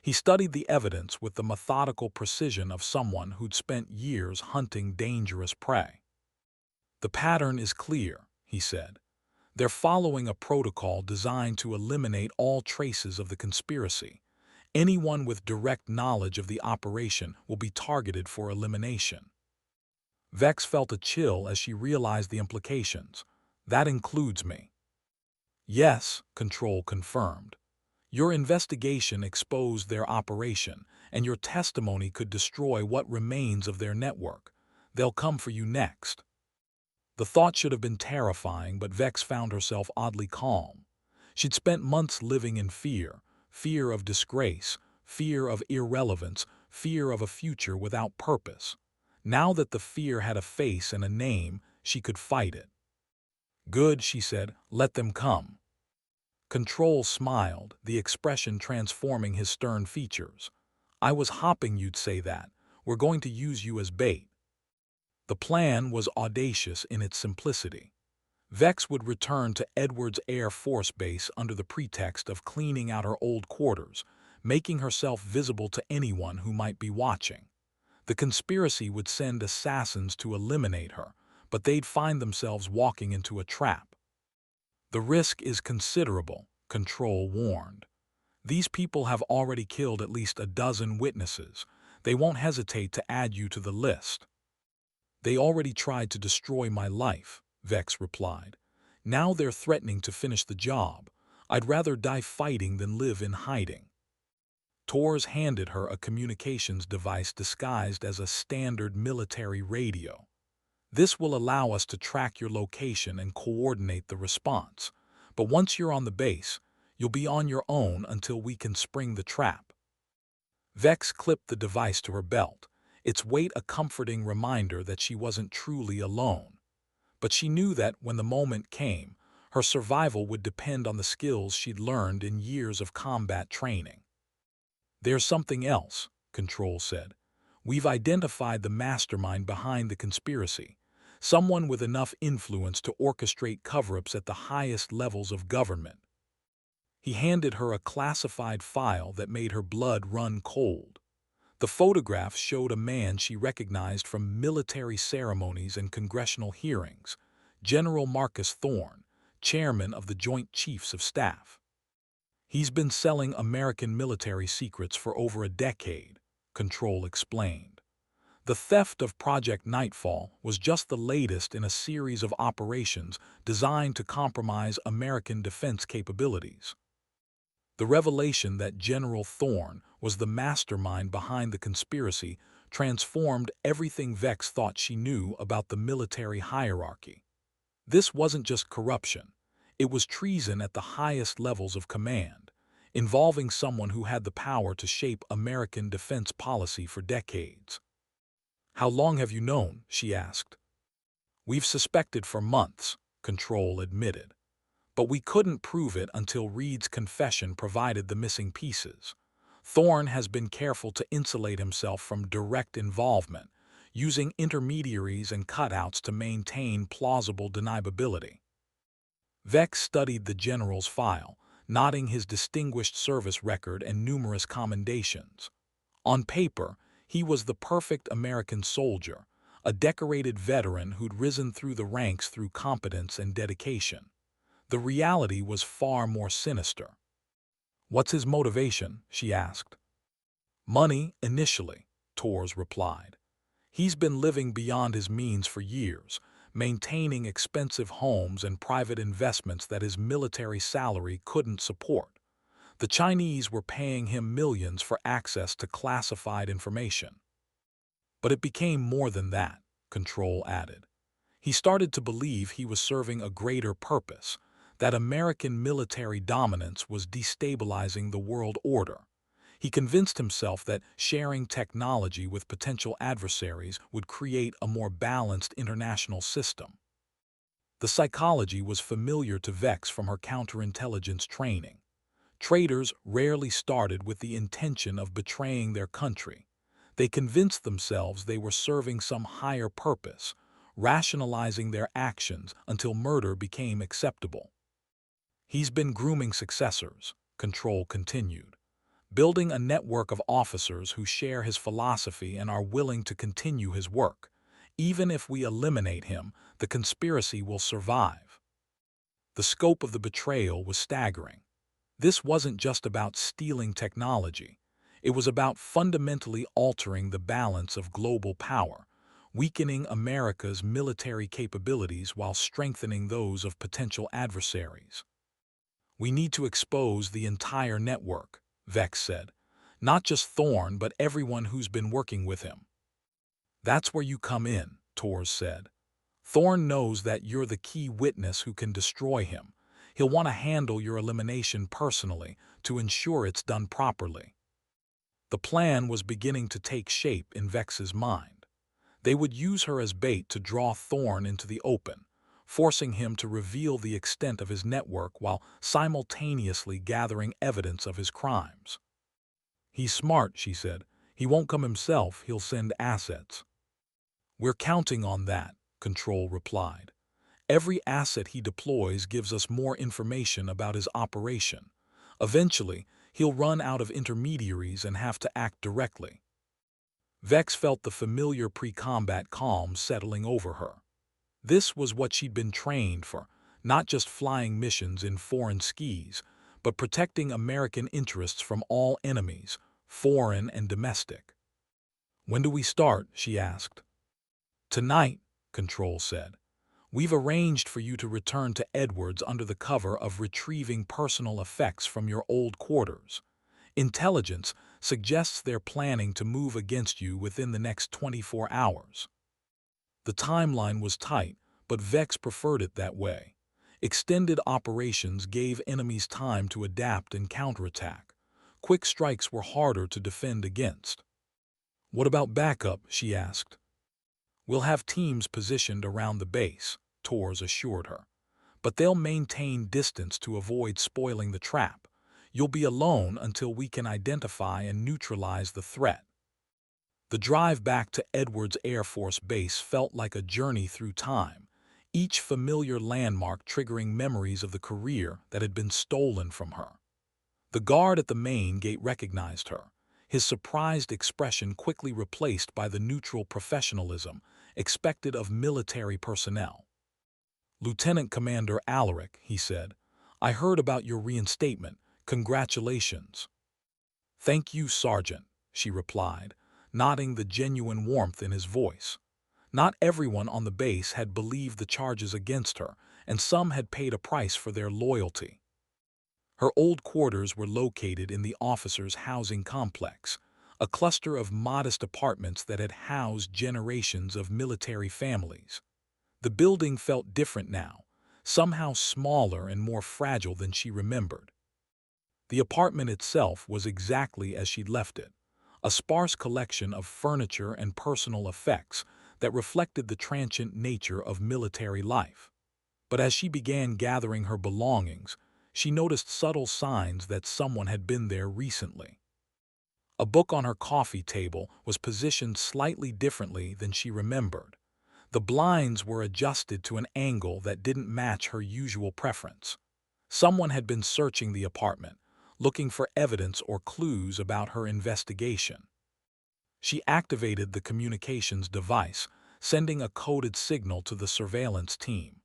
He studied the evidence with the methodical precision of someone who'd spent years hunting dangerous prey. The pattern is clear, he said. They're following a protocol designed to eliminate all traces of the conspiracy. Anyone with direct knowledge of the operation will be targeted for elimination. Vex felt a chill as she realized the implications. That includes me. Yes, Control confirmed. Your investigation exposed their operation, and your testimony could destroy what remains of their network. They'll come for you next. The thought should have been terrifying, but Vex found herself oddly calm. She'd spent months living in fear, fear of disgrace, fear of irrelevance, fear of a future without purpose. Now that the fear had a face and a name, she could fight it. Good, she said, let them come. Control smiled, the expression transforming his stern features. I was hoping you'd say that. We're going to use you as bait. The plan was audacious in its simplicity. Vex would return to Edwards Air Force Base under the pretext of cleaning out her old quarters, making herself visible to anyone who might be watching. The conspiracy would send assassins to eliminate her, but they'd find themselves walking into a trap. The risk is considerable, Control warned. These people have already killed at least a dozen witnesses. They won't hesitate to add you to the list. They already tried to destroy my life, Vex replied. Now they're threatening to finish the job. I'd rather die fighting than live in hiding. Tors handed her a communications device disguised as a standard military radio. This will allow us to track your location and coordinate the response. But once you're on the base, you'll be on your own until we can spring the trap. Vex clipped the device to her belt, its weight a comforting reminder that she wasn't truly alone. But she knew that when the moment came, her survival would depend on the skills she'd learned in years of combat training. There's something else, Control said. We've identified the mastermind behind the conspiracy, someone with enough influence to orchestrate cover-ups at the highest levels of government. He handed her a classified file that made her blood run cold. The photograph showed a man she recognized from military ceremonies and congressional hearings, General Marcus Thorne, chairman of the Joint Chiefs of Staff. He's been selling American military secrets for over a decade, Control explained. The theft of Project Nightfall was just the latest in a series of operations designed to compromise American defense capabilities. The revelation that General Thorne was the mastermind behind the conspiracy transformed everything Vex thought she knew about the military hierarchy. This wasn't just corruption. It was treason at the highest levels of command, involving someone who had the power to shape American defense policy for decades. How long have you known? She asked. We've suspected for months, Control admitted. But we couldn't prove it until Reed's confession provided the missing pieces. Thorne has been careful to insulate himself from direct involvement, using intermediaries and cutouts to maintain plausible deniability. Vex studied the general's file, noting his distinguished service record and numerous commendations. On paper, he was the perfect American soldier, a decorated veteran who'd risen through the ranks through competence and dedication. The reality was far more sinister. What's his motivation? She asked. Money, initially, Tors replied. He's been living beyond his means for years, maintaining expensive homes and private investments that his military salary couldn't support. The Chinese were paying him millions for access to classified information. But it became more than that, Control added. He started to believe he was serving a greater purpose, that American military dominance was destabilizing the world order. He convinced himself that sharing technology with potential adversaries would create a more balanced international system. The psychology was familiar to Vex from her counterintelligence training. Traitors rarely started with the intention of betraying their country. They convinced themselves they were serving some higher purpose, rationalizing their actions until murder became acceptable. He's been grooming successors, Control continued, building a network of officers who share his philosophy and are willing to continue his work. Even if we eliminate him, the conspiracy will survive. The scope of the betrayal was staggering. This wasn't just about stealing technology. It was about fundamentally altering the balance of global power, weakening America's military capabilities while strengthening those of potential adversaries. We need to expose the entire network, Vex said. Not just Thorne, but everyone who's been working with him. That's where you come in, Tors said. Thorne knows that you're the key witness who can destroy him. He'll want to handle your elimination personally to ensure it's done properly. The plan was beginning to take shape in Vex's mind. They would use her as bait to draw Thorne into the open, forcing him to reveal the extent of his network while simultaneously gathering evidence of his crimes. He's smart, she said. He won't come himself, he'll send assets. We're counting on that, Control replied. Every asset he deploys gives us more information about his operation. Eventually, he'll run out of intermediaries and have to act directly. Vex felt the familiar pre-combat calm settling over her. This was what she'd been trained for, not just flying missions in foreign skis, but protecting American interests from all enemies, foreign and domestic. When do we start? She asked. Tonight, Control said. We've arranged for you to return to Edwards under the cover of retrieving personal effects from your old quarters. Intelligence suggests they're planning to move against you within the next 24 hours. The timeline was tight, but Vex preferred it that way. Extended operations gave enemies time to adapt and counterattack. Quick strikes were harder to defend against. What about backup? She asked. We'll have teams positioned around the base, Torres assured her. But they'll maintain distance to avoid spoiling the trap. You'll be alone until we can identify and neutralize the threat. The drive back to Edwards Air Force Base felt like a journey through time, each familiar landmark triggering memories of the career that had been stolen from her. The guard at the main gate recognized her, his surprised expression quickly replaced by the neutral professionalism expected of military personnel. Lieutenant Commander Alaric, he said, I heard about your reinstatement. Congratulations. Thank you, Sergeant, she replied, nodding the genuine warmth in his voice. Not everyone on the base had believed the charges against her, and some had paid a price for their loyalty. Her old quarters were located in the officers' housing complex, a cluster of modest apartments that had housed generations of military families. The building felt different now, somehow smaller and more fragile than she remembered. The apartment itself was exactly as she'd left it, a sparse collection of furniture and personal effects that reflected the transient nature of military life. But as she began gathering her belongings, she noticed subtle signs that someone had been there recently. A book on her coffee table was positioned slightly differently than she remembered. The blinds were adjusted to an angle that didn't match her usual preference. Someone had been searching the apartment, looking for evidence or clues about her investigation. She activated the communications device, sending a coded signal to the surveillance team.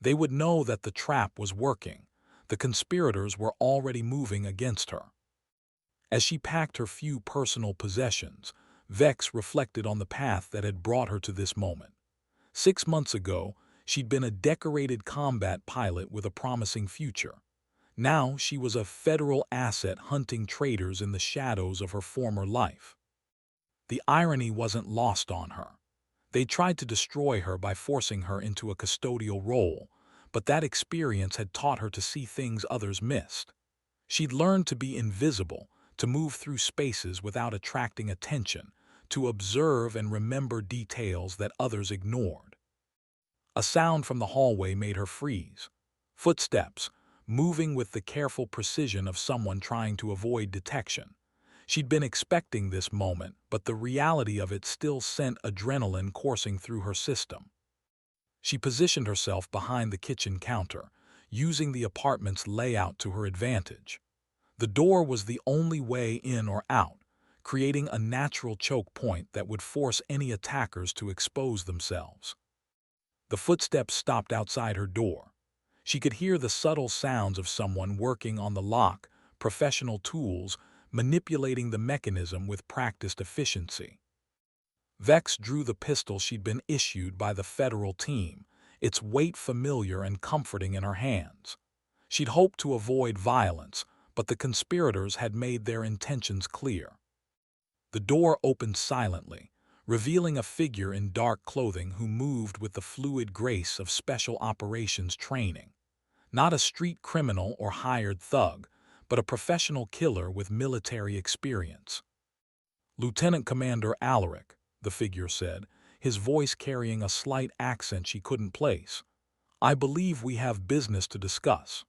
They would know that the trap was working. The conspirators were already moving against her. As she packed her few personal possessions, Vex reflected on the path that had brought her to this moment. 6 months ago, she'd been a decorated combat pilot with a promising future. Now she was a federal asset hunting traitors in the shadows of her former life. The irony wasn't lost on her. They tried to destroy her by forcing her into a custodial role, but that experience had taught her to see things others missed. She'd learned to be invisible, to move through spaces without attracting attention, to observe and remember details that others ignored. A sound from the hallway made her freeze. Footsteps, moving with the careful precision of someone trying to avoid detection. She'd been expecting this moment, but the reality of it still sent adrenaline coursing through her system. She positioned herself behind the kitchen counter, using the apartment's layout to her advantage. The door was the only way in or out, creating a natural choke point that would force any attackers to expose themselves. The footsteps stopped outside her door. She could hear the subtle sounds of someone working on the lock, professional tools, manipulating the mechanism with practiced efficiency. Vex drew the pistol she'd been issued by the federal team, its weight familiar and comforting in her hands. She'd hoped to avoid violence, but the conspirators had made their intentions clear. The door opened silently, revealing a figure in dark clothing who moved with the fluid grace of special operations training. Not a street criminal or hired thug, but a professional killer with military experience. Lieutenant Commander Alaric, the figure said, his voice carrying a slight accent she couldn't place. I believe we have business to discuss.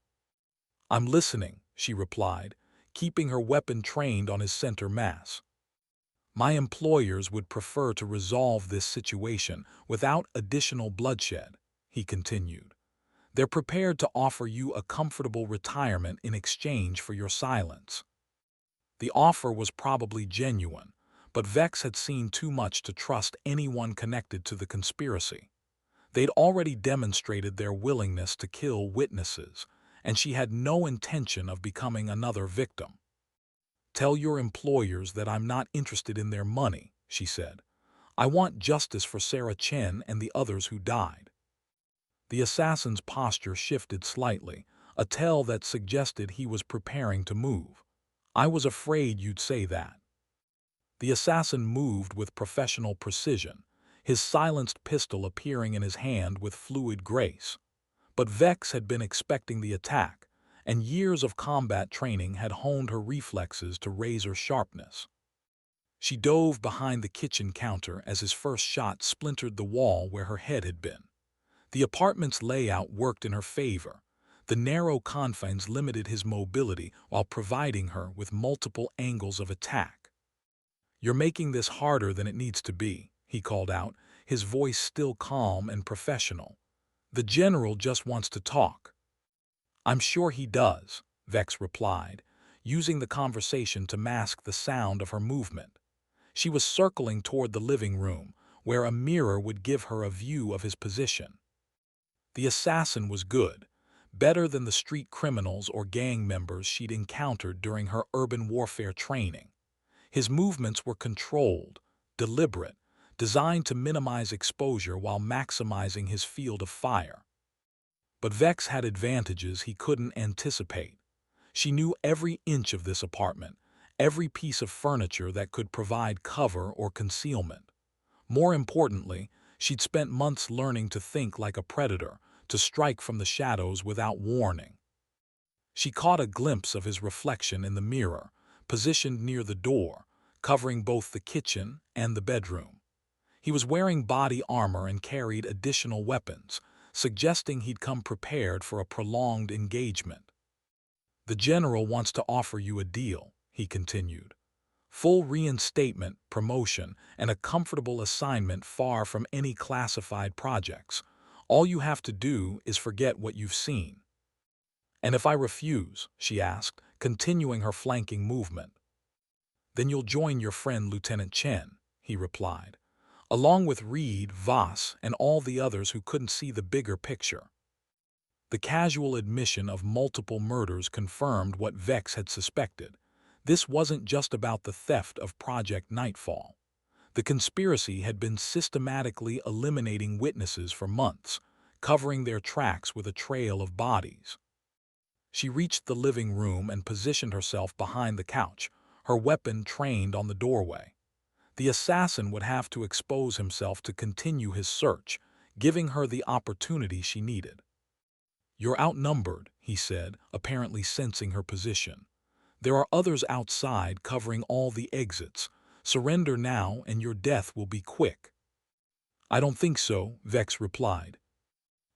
I'm listening, she replied, keeping her weapon trained on his center mass. My employers would prefer to resolve this situation without additional bloodshed, he continued. They're prepared to offer you a comfortable retirement in exchange for your silence. The offer was probably genuine, but Vex had seen too much to trust anyone connected to the conspiracy. They'd already demonstrated their willingness to kill witnesses, and she had no intention of becoming another victim. Tell your employers that I'm not interested in their money, she said. I want justice for Sarah Chen and the others who died. The assassin's posture shifted slightly, a tell that suggested he was preparing to move. I was afraid you'd say that. The assassin moved with professional precision, his silenced pistol appearing in his hand with fluid grace. But Vex had been expecting the attack, and years of combat training had honed her reflexes to razor sharpness. She dove behind the kitchen counter as his first shot splintered the wall where her head had been. The apartment's layout worked in her favor. The narrow confines limited his mobility while providing her with multiple angles of attack. You're making this harder than it needs to be, he called out, his voice still calm and professional. The general just wants to talk. I'm sure he does, Vex replied, using the conversation to mask the sound of her movement. She was circling toward the living room, where a mirror would give her a view of his position. The assassin was good, better than the street criminals or gang members she'd encountered during her urban warfare training. His movements were controlled, deliberate, designed to minimize exposure while maximizing his field of fire. But Vex had advantages he couldn't anticipate. She knew every inch of this apartment, every piece of furniture that could provide cover or concealment. More importantly, she'd spent months learning to think like a predator, to strike from the shadows without warning. She caught a glimpse of his reflection in the mirror, positioned near the door, covering both the kitchen and the bedroom. He was wearing body armor and carried additional weapons, suggesting he'd come prepared for a prolonged engagement. The general wants to offer you a deal, he continued. Full reinstatement, promotion, and a comfortable assignment far from any classified projects. All you have to do is forget what you've seen. And if I refuse, she asked, continuing her flanking movement. Then you'll join your friend Lieutenant Chen, he replied, along with Reed, Voss, and all the others who couldn't see the bigger picture. The casual admission of multiple murders confirmed what Vex had suspected. This wasn't just about the theft of Project Nightfall. The conspiracy had been systematically eliminating witnesses for months, covering their tracks with a trail of bodies. She reached the living room and positioned herself behind the couch, her weapon trained on the doorway. The assassin would have to expose himself to continue his search, giving her the opportunity she needed. You're outnumbered, he said, apparently sensing her position. There are others outside covering all the exits. Surrender now and your death will be quick. I don't think so, Vex replied.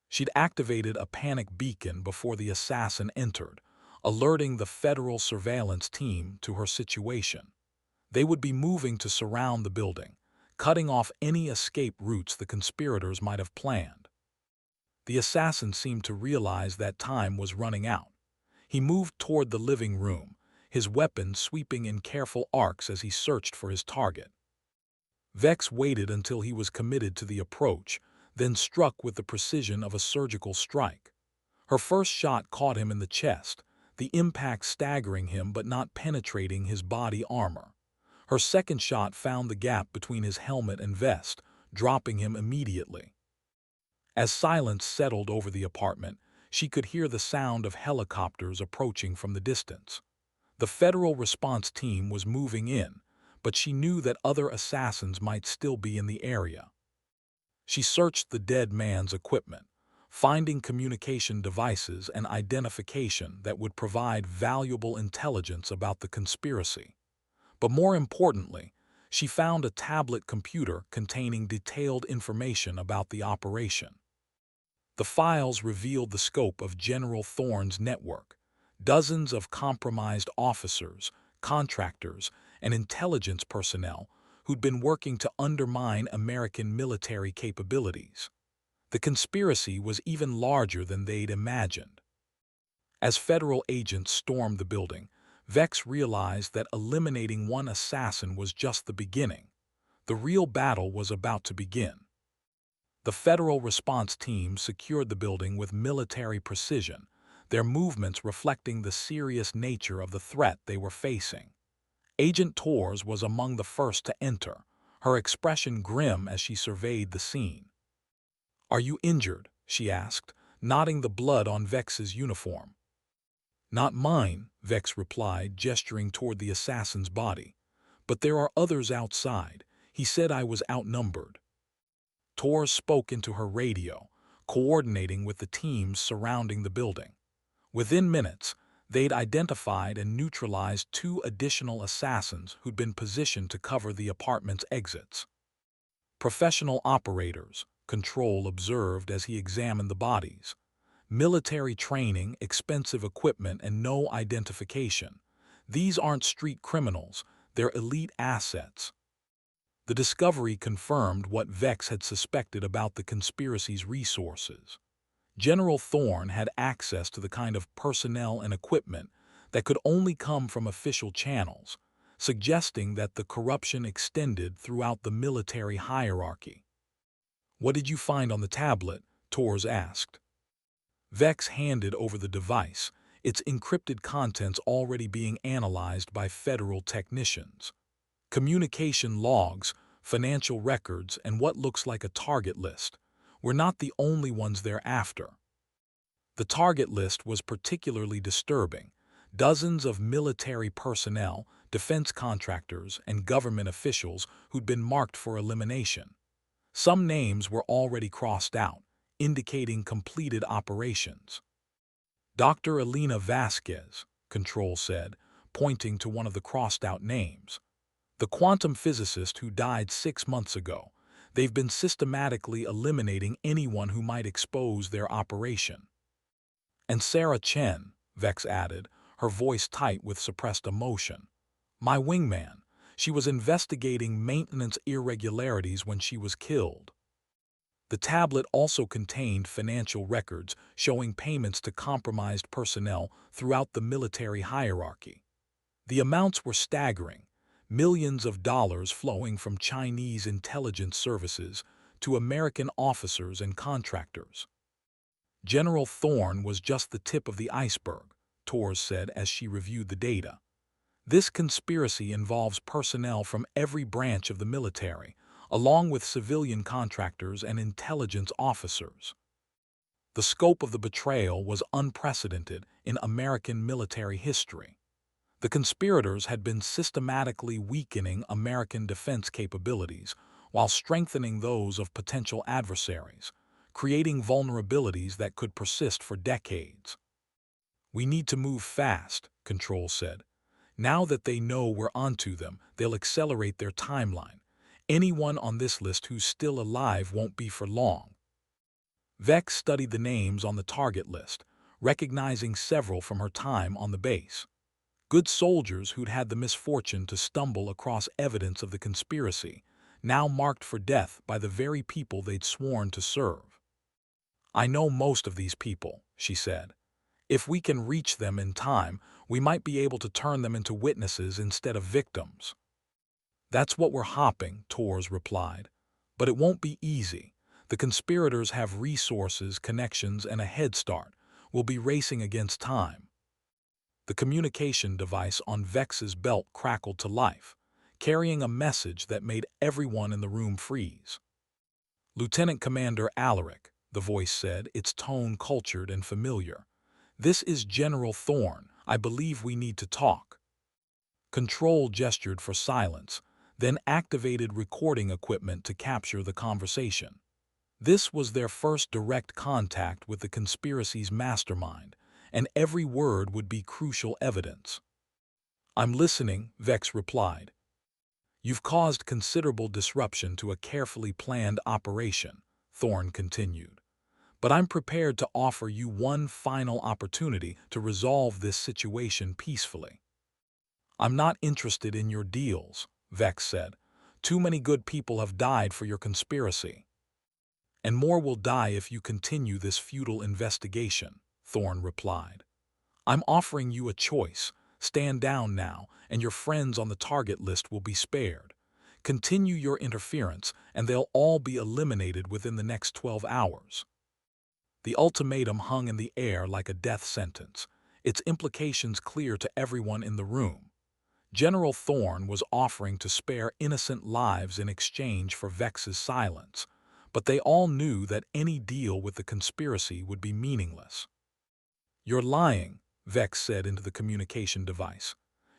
She'd activated a panic beacon before the assassin entered, alerting the federal surveillance team to her situation. They would be moving to surround the building, cutting off any escape routes the conspirators might have planned. The assassin seemed to realize that time was running out. He moved toward the living room, his weapon sweeping in careful arcs as he searched for his target. Vex waited until he was committed to the approach, then struck with the precision of a surgical strike. Her first shot caught him in the chest, the impact staggering him but not penetrating his body armor. Her second shot found the gap between his helmet and vest, dropping him immediately. As silence settled over the apartment, she could hear the sound of helicopters approaching from the distance. The federal response team was moving in, but she knew that other assassins might still be in the area. She searched the dead man's equipment, finding communication devices and identification that would provide valuable intelligence about the conspiracy. But more importantly, she found a tablet computer containing detailed information about the operation. The files revealed the scope of General Thorne's network, dozens of compromised officers, contractors, and intelligence personnel who'd been working to undermine American military capabilities. The conspiracy was even larger than they'd imagined. As federal agents stormed the building, Vex realized that eliminating one assassin was just the beginning. The real battle was about to begin. The federal response team secured the building with military precision, their movements reflecting the serious nature of the threat they were facing. Agent Torres was among the first to enter, her expression grim as she surveyed the scene. "Are you injured?" she asked, nodding the blood on Vex's uniform. "Not mine," Vex replied, gesturing toward the assassin's body. "But there are others outside. He said I was outnumbered." Torres spoke into her radio, coordinating with the teams surrounding the building. Within minutes, they'd identified and neutralized 2 additional assassins who'd been positioned to cover the apartment's exits. "Professional operators," Control observed as he examined the bodies. "Military training, expensive equipment, and no identification. These aren't street criminals, they're elite assets." The discovery confirmed what Vex had suspected about the conspiracy's resources. General Thorne had access to the kind of personnel and equipment that could only come from official channels, suggesting that the corruption extended throughout the military hierarchy. "What did you find on the tablet?" Torres asked. Vex handed over the device, its encrypted contents already being analyzed by federal technicians. Communication logs, financial records, and what looks like a target list were not the only ones they're after. The target list was particularly disturbing. Dozens of military personnel, defense contractors, and government officials who'd been marked for elimination. Some names were already crossed out, indicating completed operations. "Dr. Elena Vasquez," Control said, pointing to one of the crossed-out names. "The quantum physicist who died 6 months ago. They've been systematically eliminating anyone who might expose their operation." "And Sarah Chen," Vex added, her voice tight with suppressed emotion. "My wingman. She was investigating maintenance irregularities when she was killed." The tablet also contained financial records showing payments to compromised personnel throughout the military hierarchy. The amounts were staggering, millions of dollars flowing from Chinese intelligence services to American officers and contractors. "General Thorne was just the tip of the iceberg," Torres said as she reviewed the data. "This conspiracy involves personnel from every branch of the military, along with civilian contractors and intelligence officers." The scope of the betrayal was unprecedented in American military history. The conspirators had been systematically weakening American defense capabilities while strengthening those of potential adversaries, creating vulnerabilities that could persist for decades. "We need to move fast," Control said. "Now that they know we're onto them, they'll accelerate their timeline. Anyone on this list who's still alive won't be for long." Vex studied the names on the target list, recognizing several from her time on the base. Good soldiers who'd had the misfortune to stumble across evidence of the conspiracy, now marked for death by the very people they'd sworn to serve. "I know most of these people," she said. "If we can reach them in time, we might be able to turn them into witnesses instead of victims." "That's what we're hoping," Torres replied. "But it won't be easy. The conspirators have resources, connections, and a head start. We'll be racing against time." The communication device on Vex's belt crackled to life, carrying a message that made everyone in the room freeze. "Lieutenant Commander Alaric," the voice said, its tone cultured and familiar. "This is General Thorne. I believe we need to talk." Control gestured for silence, then activated recording equipment to capture the conversation. This was their first direct contact with the conspiracy's mastermind, and every word would be crucial evidence. "I'm listening," Vex replied. "You've caused considerable disruption to a carefully planned operation," Thorne continued. "But I'm prepared to offer you one final opportunity to resolve this situation peacefully." "I'm not interested in your deals," Vex said. Too many good people have died for your conspiracy. And more will die if you continue this futile investigation, Thorne replied. I'm offering you a choice. Stand down now, and your friends on the target list will be spared. Continue your interference, and they'll all be eliminated within the next 12 hours. The ultimatum hung in the air like a death sentence, its implications clear to everyone in the room. General Thorne was offering to spare innocent lives in exchange for Vex's silence, but they all knew that any deal with the conspiracy would be meaningless. You're lying, Vex said into the communication device.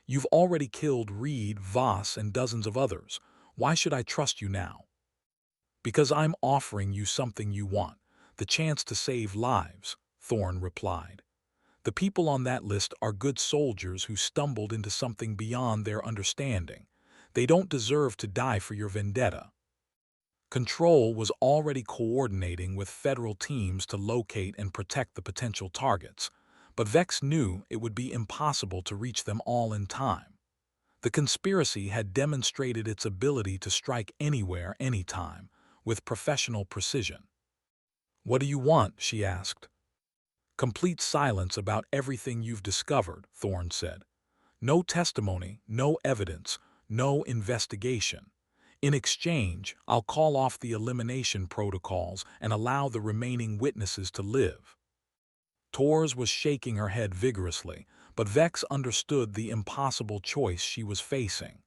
You've already killed Reed, Voss, and dozens of others. Why should I trust you now? Because I'm offering you something you want, the chance to save lives, Thorne replied. The people on that list are good soldiers who stumbled into something beyond their understanding. They don't deserve to die for your vendetta. Control was already coordinating with federal teams to locate and protect the potential targets, but Vex knew it would be impossible to reach them all in time. The conspiracy had demonstrated its ability to strike anywhere, anytime, with professional precision. What do you want? She asked. Complete silence about everything you've discovered, Thorne said. No testimony, no evidence, no investigation. In exchange, I'll call off the elimination protocols and allow the remaining witnesses to live. Torres was shaking her head vigorously, but Vex understood the impossible choice she was facing.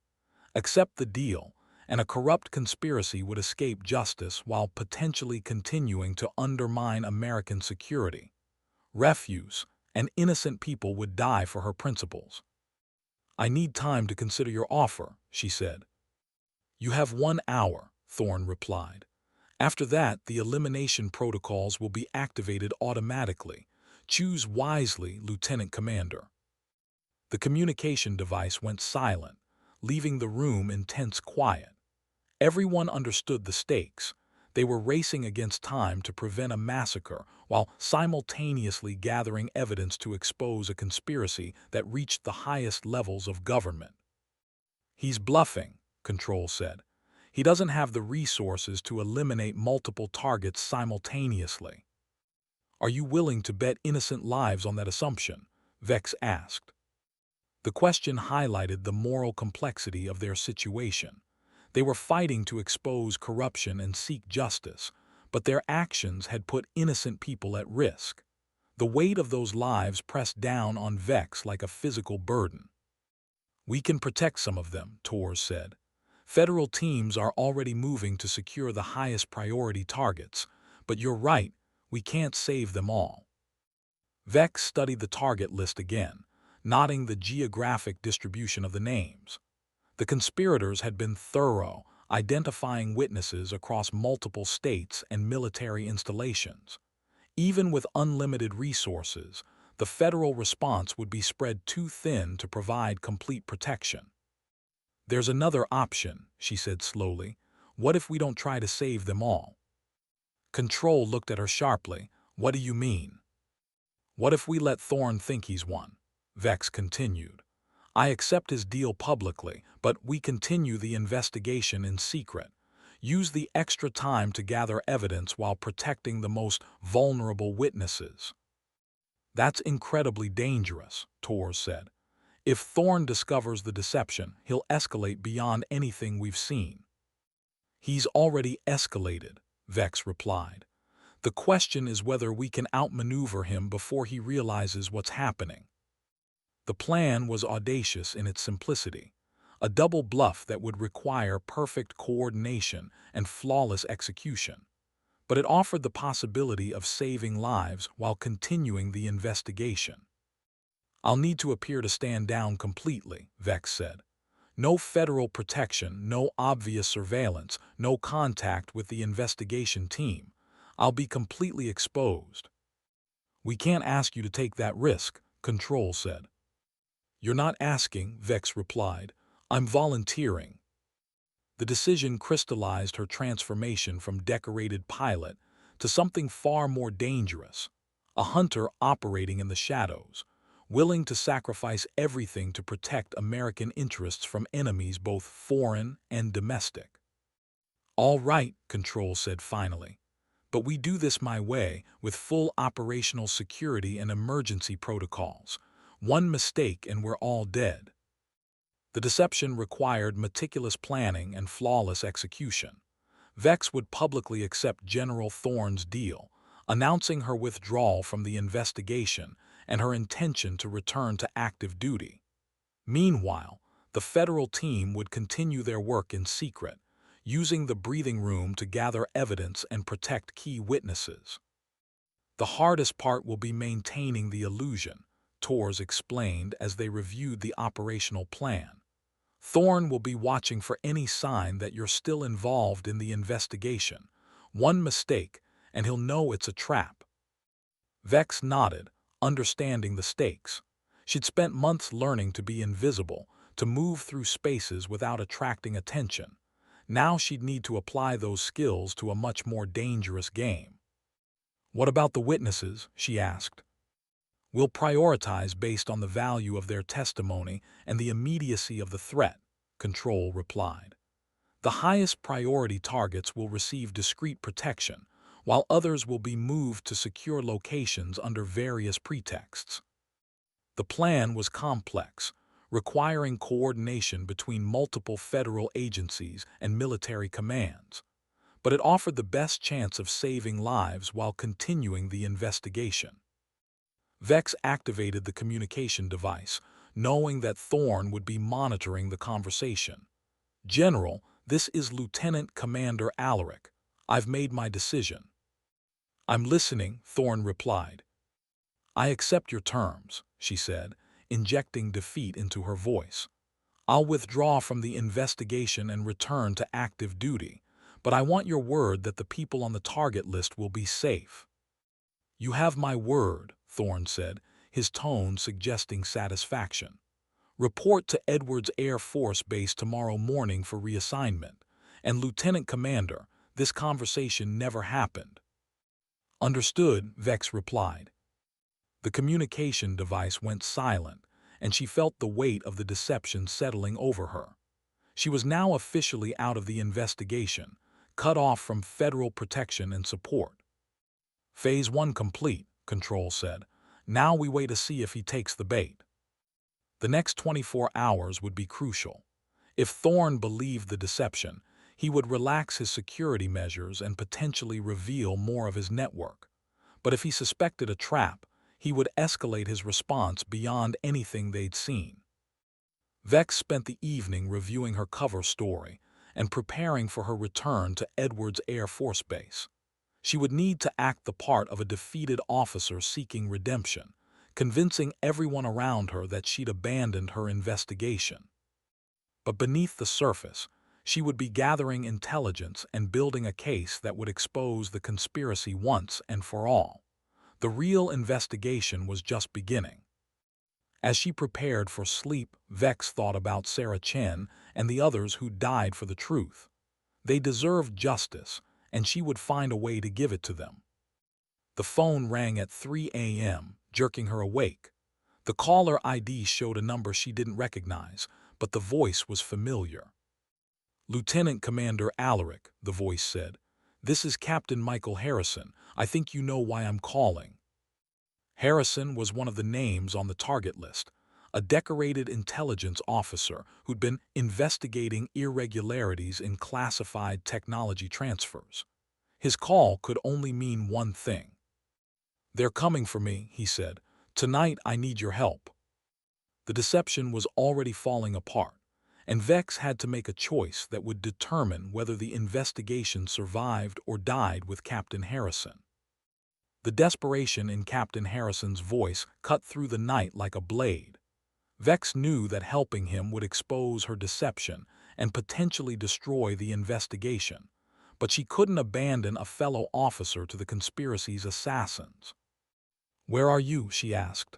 Accept the deal, and a corrupt conspiracy would escape justice while potentially continuing to undermine American security. Refuse, and innocent people would die for her principles. I need time to consider your offer, she said. You have 1 hour, Thorne replied. After that, the elimination protocols will be activated automatically. Choose wisely, Lieutenant Commander. The communication device went silent, leaving the room in tense quiet. Everyone understood the stakes. They were racing against time to prevent a massacre while simultaneously gathering evidence to expose a conspiracy that reached the highest levels of government. He's bluffing, Control said. He doesn't have the resources to eliminate multiple targets simultaneously. Are you willing to bet innocent lives on that assumption? Vex asked. The question highlighted the moral complexity of their situation. They were fighting to expose corruption and seek justice, but their actions had put innocent people at risk. The weight of those lives pressed down on Vex like a physical burden. We can protect some of them, Torres said. Federal teams are already moving to secure the highest priority targets, but you're right, we can't save them all. Vex studied the target list again, noting the geographic distribution of the names. The conspirators had been thorough, identifying witnesses across multiple states and military installations. Even with unlimited resources, the federal response would be spread too thin to provide complete protection. There's another option, she said slowly. What if we don't try to save them all? Control looked at her sharply. What do you mean? What if we let Thorne think he's won? Vex continued. I accept his deal publicly, but we continue the investigation in secret. Use the extra time to gather evidence while protecting the most vulnerable witnesses. That's incredibly dangerous, Torres said. If Thorne discovers the deception, he'll escalate beyond anything we've seen. He's already escalated, Vex replied. The question is whether we can outmaneuver him before he realizes what's happening. The plan was audacious in its simplicity, a double bluff that would require perfect coordination and flawless execution. But it offered the possibility of saving lives while continuing the investigation. I'll need to appear to stand down completely, Vex said. No federal protection, no obvious surveillance, no contact with the investigation team. I'll be completely exposed. We can't ask you to take that risk, Control said. You're not asking, Vex replied. I'm volunteering. The decision crystallized her transformation from decorated pilot to something far more dangerous, a hunter operating in the shadows. willing to sacrifice everything to protect American interests from enemies both foreign and domestic. "All right," Control said finally. "But we do this my way, with full operational security and emergency protocols. One mistake and we're all dead." The deception required meticulous planning and flawless execution. Vex would publicly accept General Thorne's deal, announcing her withdrawal from the investigation and her intention to return to active duty. Meanwhile, the federal team would continue their work in secret, using the breathing room to gather evidence and protect key witnesses. "The hardest part will be maintaining the illusion," Torres explained as they reviewed the operational plan. "Thorne will be watching for any sign that you're still involved in the investigation. One mistake, and he'll know it's a trap." Vex nodded, understanding the stakes. She'd spent months learning to be invisible, to move through spaces without attracting attention. Now she'd need to apply those skills to a much more dangerous game. "What about the witnesses?" she asked. "We'll prioritize based on the value of their testimony and the immediacy of the threat," Control replied. "The highest priority targets will receive discreet protection, while others will be moved to secure locations under various pretexts." The plan was complex, requiring coordination between multiple federal agencies and military commands, but it offered the best chance of saving lives while continuing the investigation. Vex activated the communication device, knowing that Thorne would be monitoring the conversation. "General, this is Lieutenant Commander Alaric. I've made my decision." "I'm listening," Thorne replied. "I accept your terms," she said, injecting defeat into her voice. "I'll withdraw from the investigation and return to active duty, but I want your word that the people on the target list will be safe." "You have my word," Thorne said, his tone suggesting satisfaction. "Report to Edwards Air Force Base tomorrow morning for reassignment. And Lieutenant Commander, this conversation never happened." "Understood," Vex replied. The communication device went silent, and she felt the weight of the deception settling over her. She was now officially out of the investigation, cut off from federal protection and support. "Phase 1 complete," Control said. "Now we wait to see if he takes the bait." The next 24 hours would be crucial. If Thorne believed the deception, he would relax his security measures and potentially reveal more of his network. But if he suspected a trap, he would escalate his response beyond anything they'd seen. Vex spent the evening reviewing her cover story and preparing for her return to Edwards Air Force Base. She would need to act the part of a defeated officer seeking redemption, convincing everyone around her that she'd abandoned her investigation. But beneath the surface, she would be gathering intelligence and building a case that would expose the conspiracy once and for all. The real investigation was just beginning. As she prepared for sleep, Vex thought about Sarah Chen and the others who died for the truth. They deserved justice, and she would find a way to give it to them. The phone rang at 3 a.m., jerking her awake. The caller ID showed a number she didn't recognize, but the voice was familiar. "Lieutenant Commander Alaric," the voice said. "This is Captain Michael Harrison. I think you know why I'm calling." Harrison was one of the names on the target list, a decorated intelligence officer who'd been investigating irregularities in classified technology transfers. His call could only mean one thing. "They're coming for me," he said. "Tonight I need your help." The deception was already falling apart, and Vex had to make a choice that would determine whether the investigation survived or died with Captain Harrison. The desperation in Captain Harrison's voice cut through the night like a blade. Vex knew that helping him would expose her deception and potentially destroy the investigation, but she couldn't abandon a fellow officer to the conspiracy's assassins. "Where are you?" she asked.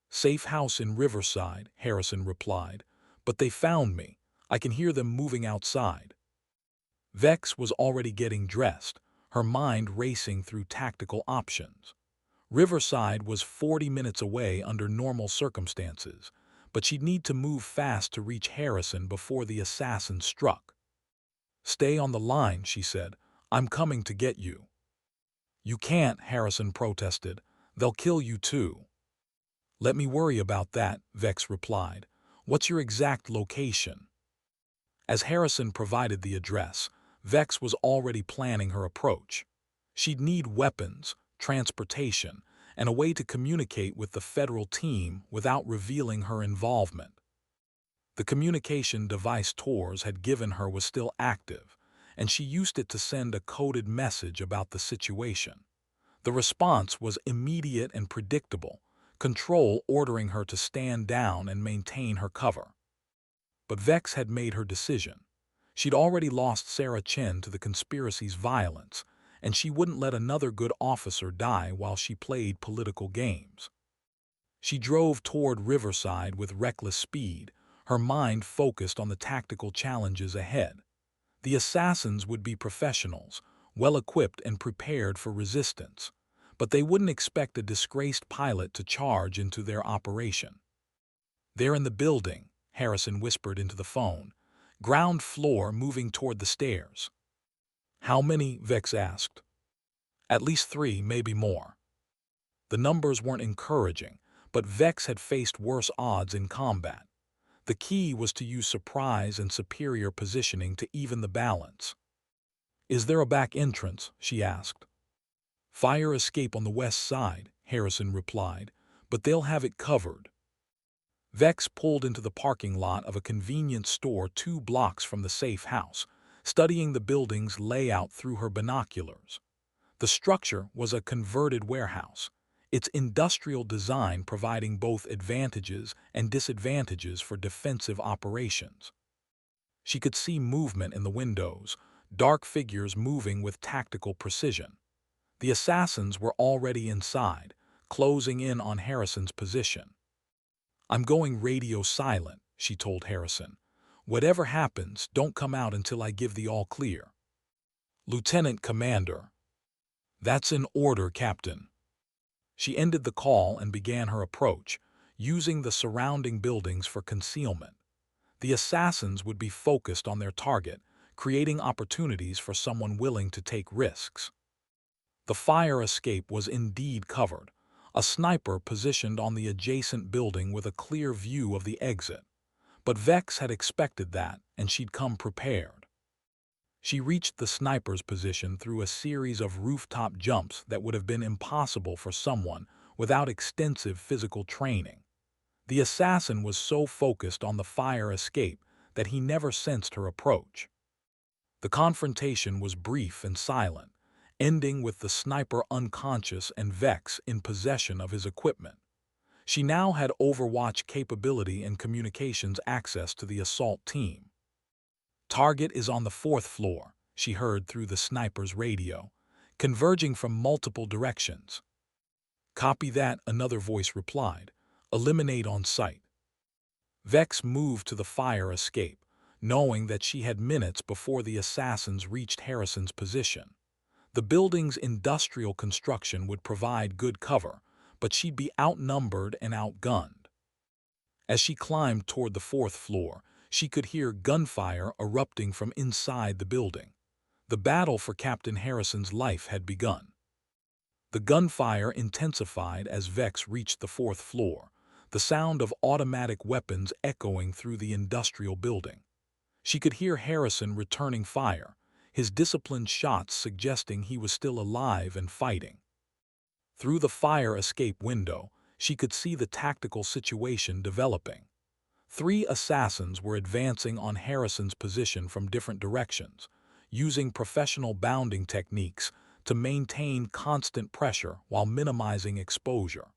"Safe house in Riverside," Harrison replied. "But they found me. I can hear them moving outside." Vex was already getting dressed, her mind racing through tactical options. Riverside was 40 minutes away under normal circumstances, but she'd need to move fast to reach Harrison before the assassin struck. "Stay on the line," she said. "I'm coming to get you." "You can't," Harrison protested. "They'll kill you too." "Let me worry about that," Vex replied. "What's your exact location?" As Harrison provided the address, Vex was already planning her approach. She'd need weapons, transportation, and a way to communicate with the federal team without revealing her involvement. The communication device Tors had given her was still active, and she used it to send a coded message about the situation. The response was immediate and predictable, Control ordering her to stand down and maintain her cover. But Vex had made her decision. She'd already lost Sarah Chen to the conspiracy's violence, and she wouldn't let another good officer die while she played political games. She drove toward Riverside with reckless speed, her mind focused on the tactical challenges ahead. The assassins would be professionals, well-equipped and prepared for resistance, but they wouldn't expect a disgraced pilot to charge into their operation. "They're in the building," Harrison whispered into the phone. "Ground floor moving toward the stairs." "How many?" Vex asked. "At least 3, maybe more." The numbers weren't encouraging, but Vex had faced worse odds in combat. The key was to use surprise and superior positioning to even the balance. "Is there a back entrance?" she asked. "Fire escape on the west side," Harrison replied, "but they'll have it covered." Vex pulled into the parking lot of a convenience store 2 blocks from the safe house, studying the building's layout through her binoculars. The structure was a converted warehouse, its industrial design providing both advantages and disadvantages for defensive operations. She could see movement in the windows, dark figures moving with tactical precision. The assassins were already inside, closing in on Harrison's position. "I'm going radio silent," she told Harrison. "Whatever happens, don't come out until I give the all clear." "Lieutenant Commander." "That's in order, Captain." She ended the call and began her approach, using the surrounding buildings for concealment. The assassins would be focused on their target, creating opportunities for someone willing to take risks. The fire escape was indeed covered, a sniper positioned on the adjacent building with a clear view of the exit. But Vex had expected that, and she'd come prepared. She reached the sniper's position through a series of rooftop jumps that would have been impossible for someone without extensive physical training. The assassin was so focused on the fire escape that he never sensed her approach. The confrontation was brief and silent, ending with the sniper unconscious and Vex in possession of his equipment. She now had Overwatch capability and communications access to the assault team. "Target is on the 4th floor," she heard through the sniper's radio, converging from multiple directions. "Copy that," another voice replied. "Eliminate on sight." Vex moved to the fire escape, knowing that she had minutes before the assassins reached Harrison's position. The building's industrial construction would provide good cover, but she'd be outnumbered and outgunned. As she climbed toward the 4th floor, she could hear gunfire erupting from inside the building. The battle for Captain Harrison's life had begun. The gunfire intensified as Vex reached the 4th floor, the sound of automatic weapons echoing through the industrial building. She could hear Harrison returning fire, his disciplined shots suggesting he was still alive and fighting. Through the fire escape window, she could see the tactical situation developing. 3 assassins were advancing on Harrison's position from different directions, using professional bounding techniques to maintain constant pressure while minimizing exposure.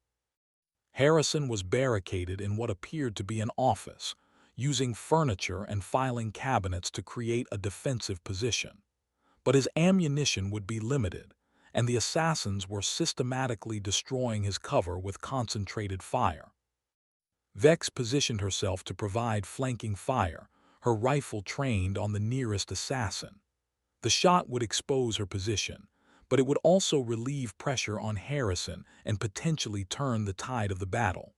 Harrison was barricaded in what appeared to be an office, using furniture and filing cabinets to create a defensive position. But his ammunition would be limited, and the assassins were systematically destroying his cover with concentrated fire. Vex positioned herself to provide flanking fire, her rifle trained on the nearest assassin. The shot would expose her position, but it would also relieve pressure on Harrison and potentially turn the tide of the battle.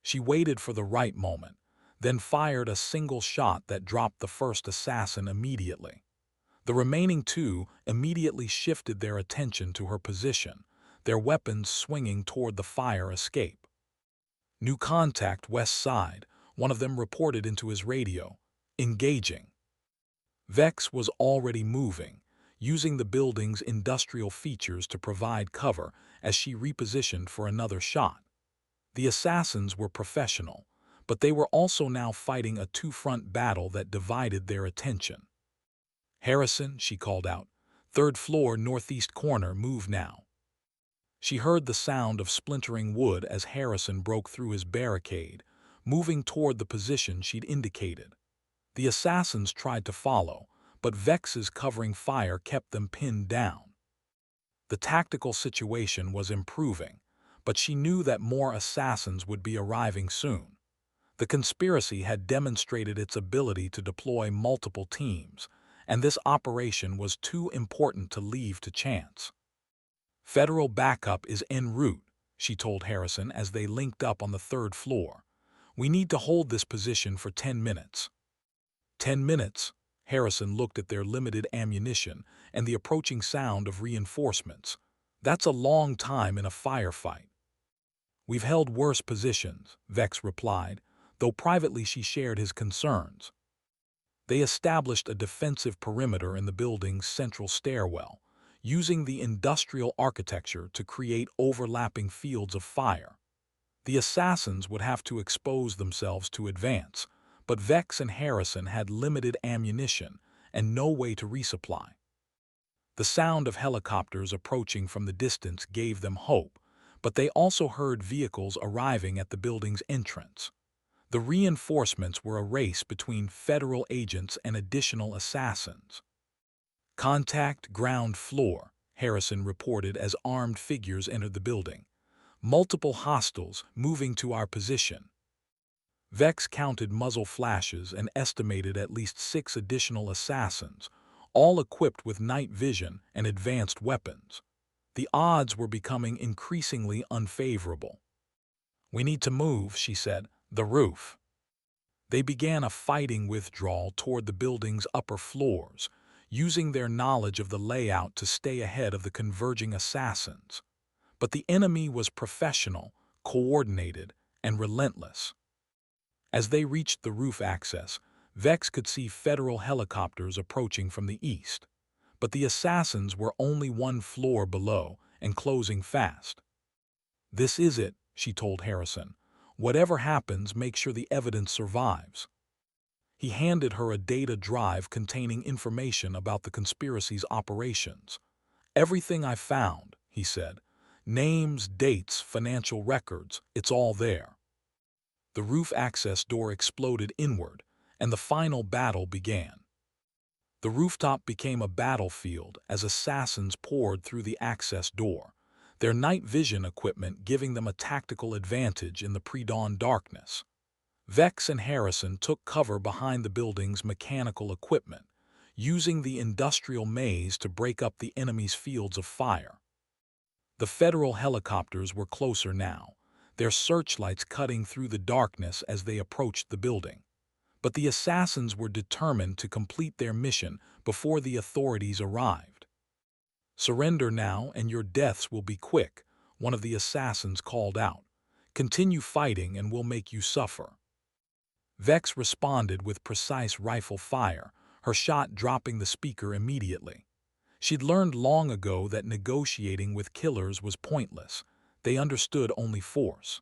She waited for the right moment, then fired a single shot that dropped the first assassin immediately. The remaining two immediately shifted their attention to her position, their weapons swinging toward the fire escape. "New contact west side," one of them reported into his radio. "Engaging." Vex was already moving, using the building's industrial features to provide cover as she repositioned for another shot. The assassins were professional, but they were also now fighting a two-front battle that divided their attention. "Harrison," she called out, "third floor northeast corner, move now." She heard the sound of splintering wood as Harrison broke through his barricade, moving toward the position she'd indicated. The assassins tried to follow, but Vex's covering fire kept them pinned down. The tactical situation was improving, but she knew that more assassins would be arriving soon. The conspiracy had demonstrated its ability to deploy multiple teams, and this operation was too important to leave to chance. "Federal backup is en route," she told Harrison as they linked up on the third floor. "We need to hold this position for 10 minutes. 10 minutes? Harrison looked at their limited ammunition and the approaching sound of reinforcements. "That's a long time in a firefight." "We've held worse positions," Vex replied, though privately she shared his concerns. They established a defensive perimeter in the building's central stairwell, using the industrial architecture to create overlapping fields of fire. The assassins would have to expose themselves to advance, but Vex and Harrison had limited ammunition and no way to resupply. The sound of helicopters approaching from the distance gave them hope, but they also heard vehicles arriving at the building's entrance. The reinforcements were a race between federal agents and additional assassins. "Contact ground floor," Harrison reported as armed figures entered the building. "Multiple hostiles moving to our position." Vex counted muzzle flashes and estimated at least 6 additional assassins, all equipped with night vision and advanced weapons. The odds were becoming increasingly unfavorable. "We need to move," she said. "The roof." They began a fighting withdrawal toward the building's upper floors, using their knowledge of the layout to stay ahead of the converging assassins. But the enemy was professional, coordinated, and relentless. As they reached the roof access, Vex could see federal helicopters approaching from the east. But the assassins were only one floor below and closing fast. "This is it," she told Harrison. "Whatever happens, make sure the evidence survives." He handed her a data drive containing information about the conspiracy's operations. "Everything I found," he said. "Names, dates, financial records, it's all there." The roof access door exploded inward, and the final battle began. The rooftop became a battlefield as assassins poured through the access door, their night vision equipment giving them a tactical advantage in the pre-dawn darkness. Vex and Harrison took cover behind the building's mechanical equipment, using the industrial maze to break up the enemy's fields of fire. The federal helicopters were closer now, their searchlights cutting through the darkness as they approached the building. But the assassins were determined to complete their mission before the authorities arrived. "Surrender now and your deaths will be quick," one of the assassins called out. "Continue fighting and we'll make you suffer." Vex responded with precise rifle fire, her shot dropping the speaker immediately. She'd learned long ago that negotiating with killers was pointless. They understood only force.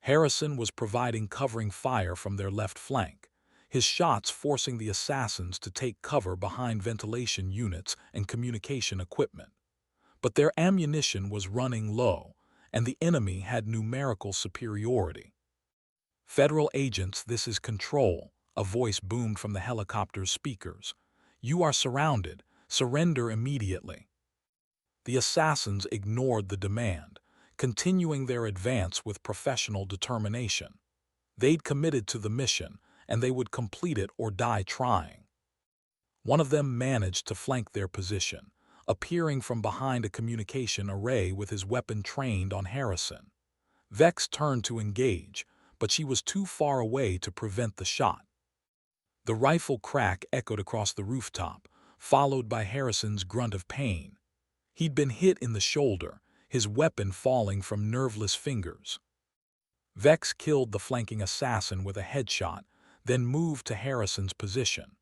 Harrison was providing covering fire from their left flank, his shots forcing the assassins to take cover behind ventilation units and communication equipment. But their ammunition was running low, and the enemy had numerical superiority. "Federal agents, this is Control," a voice boomed from the helicopter's speakers. "You are surrounded. Surrender immediately." The assassins ignored the demand, continuing their advance with professional determination. They'd committed to the mission, and they would complete it or die trying. One of them managed to flank their position, appearing from behind a communication array with his weapon trained on Harrison. Vex turned to engage, but she was too far away to prevent the shot. The rifle crack echoed across the rooftop, followed by Harrison's grunt of pain. He'd been hit in the shoulder, his weapon falling from nerveless fingers. Vex killed the flanking assassin with a headshot, then moved to Harrison's position.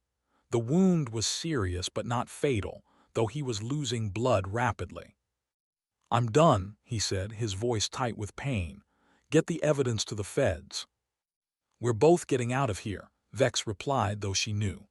The wound was serious but not fatal, though he was losing blood rapidly. "I'm done," he said, his voice tight with pain. "Get the evidence to the feds." "We're both getting out of here," Vex replied, though she knew.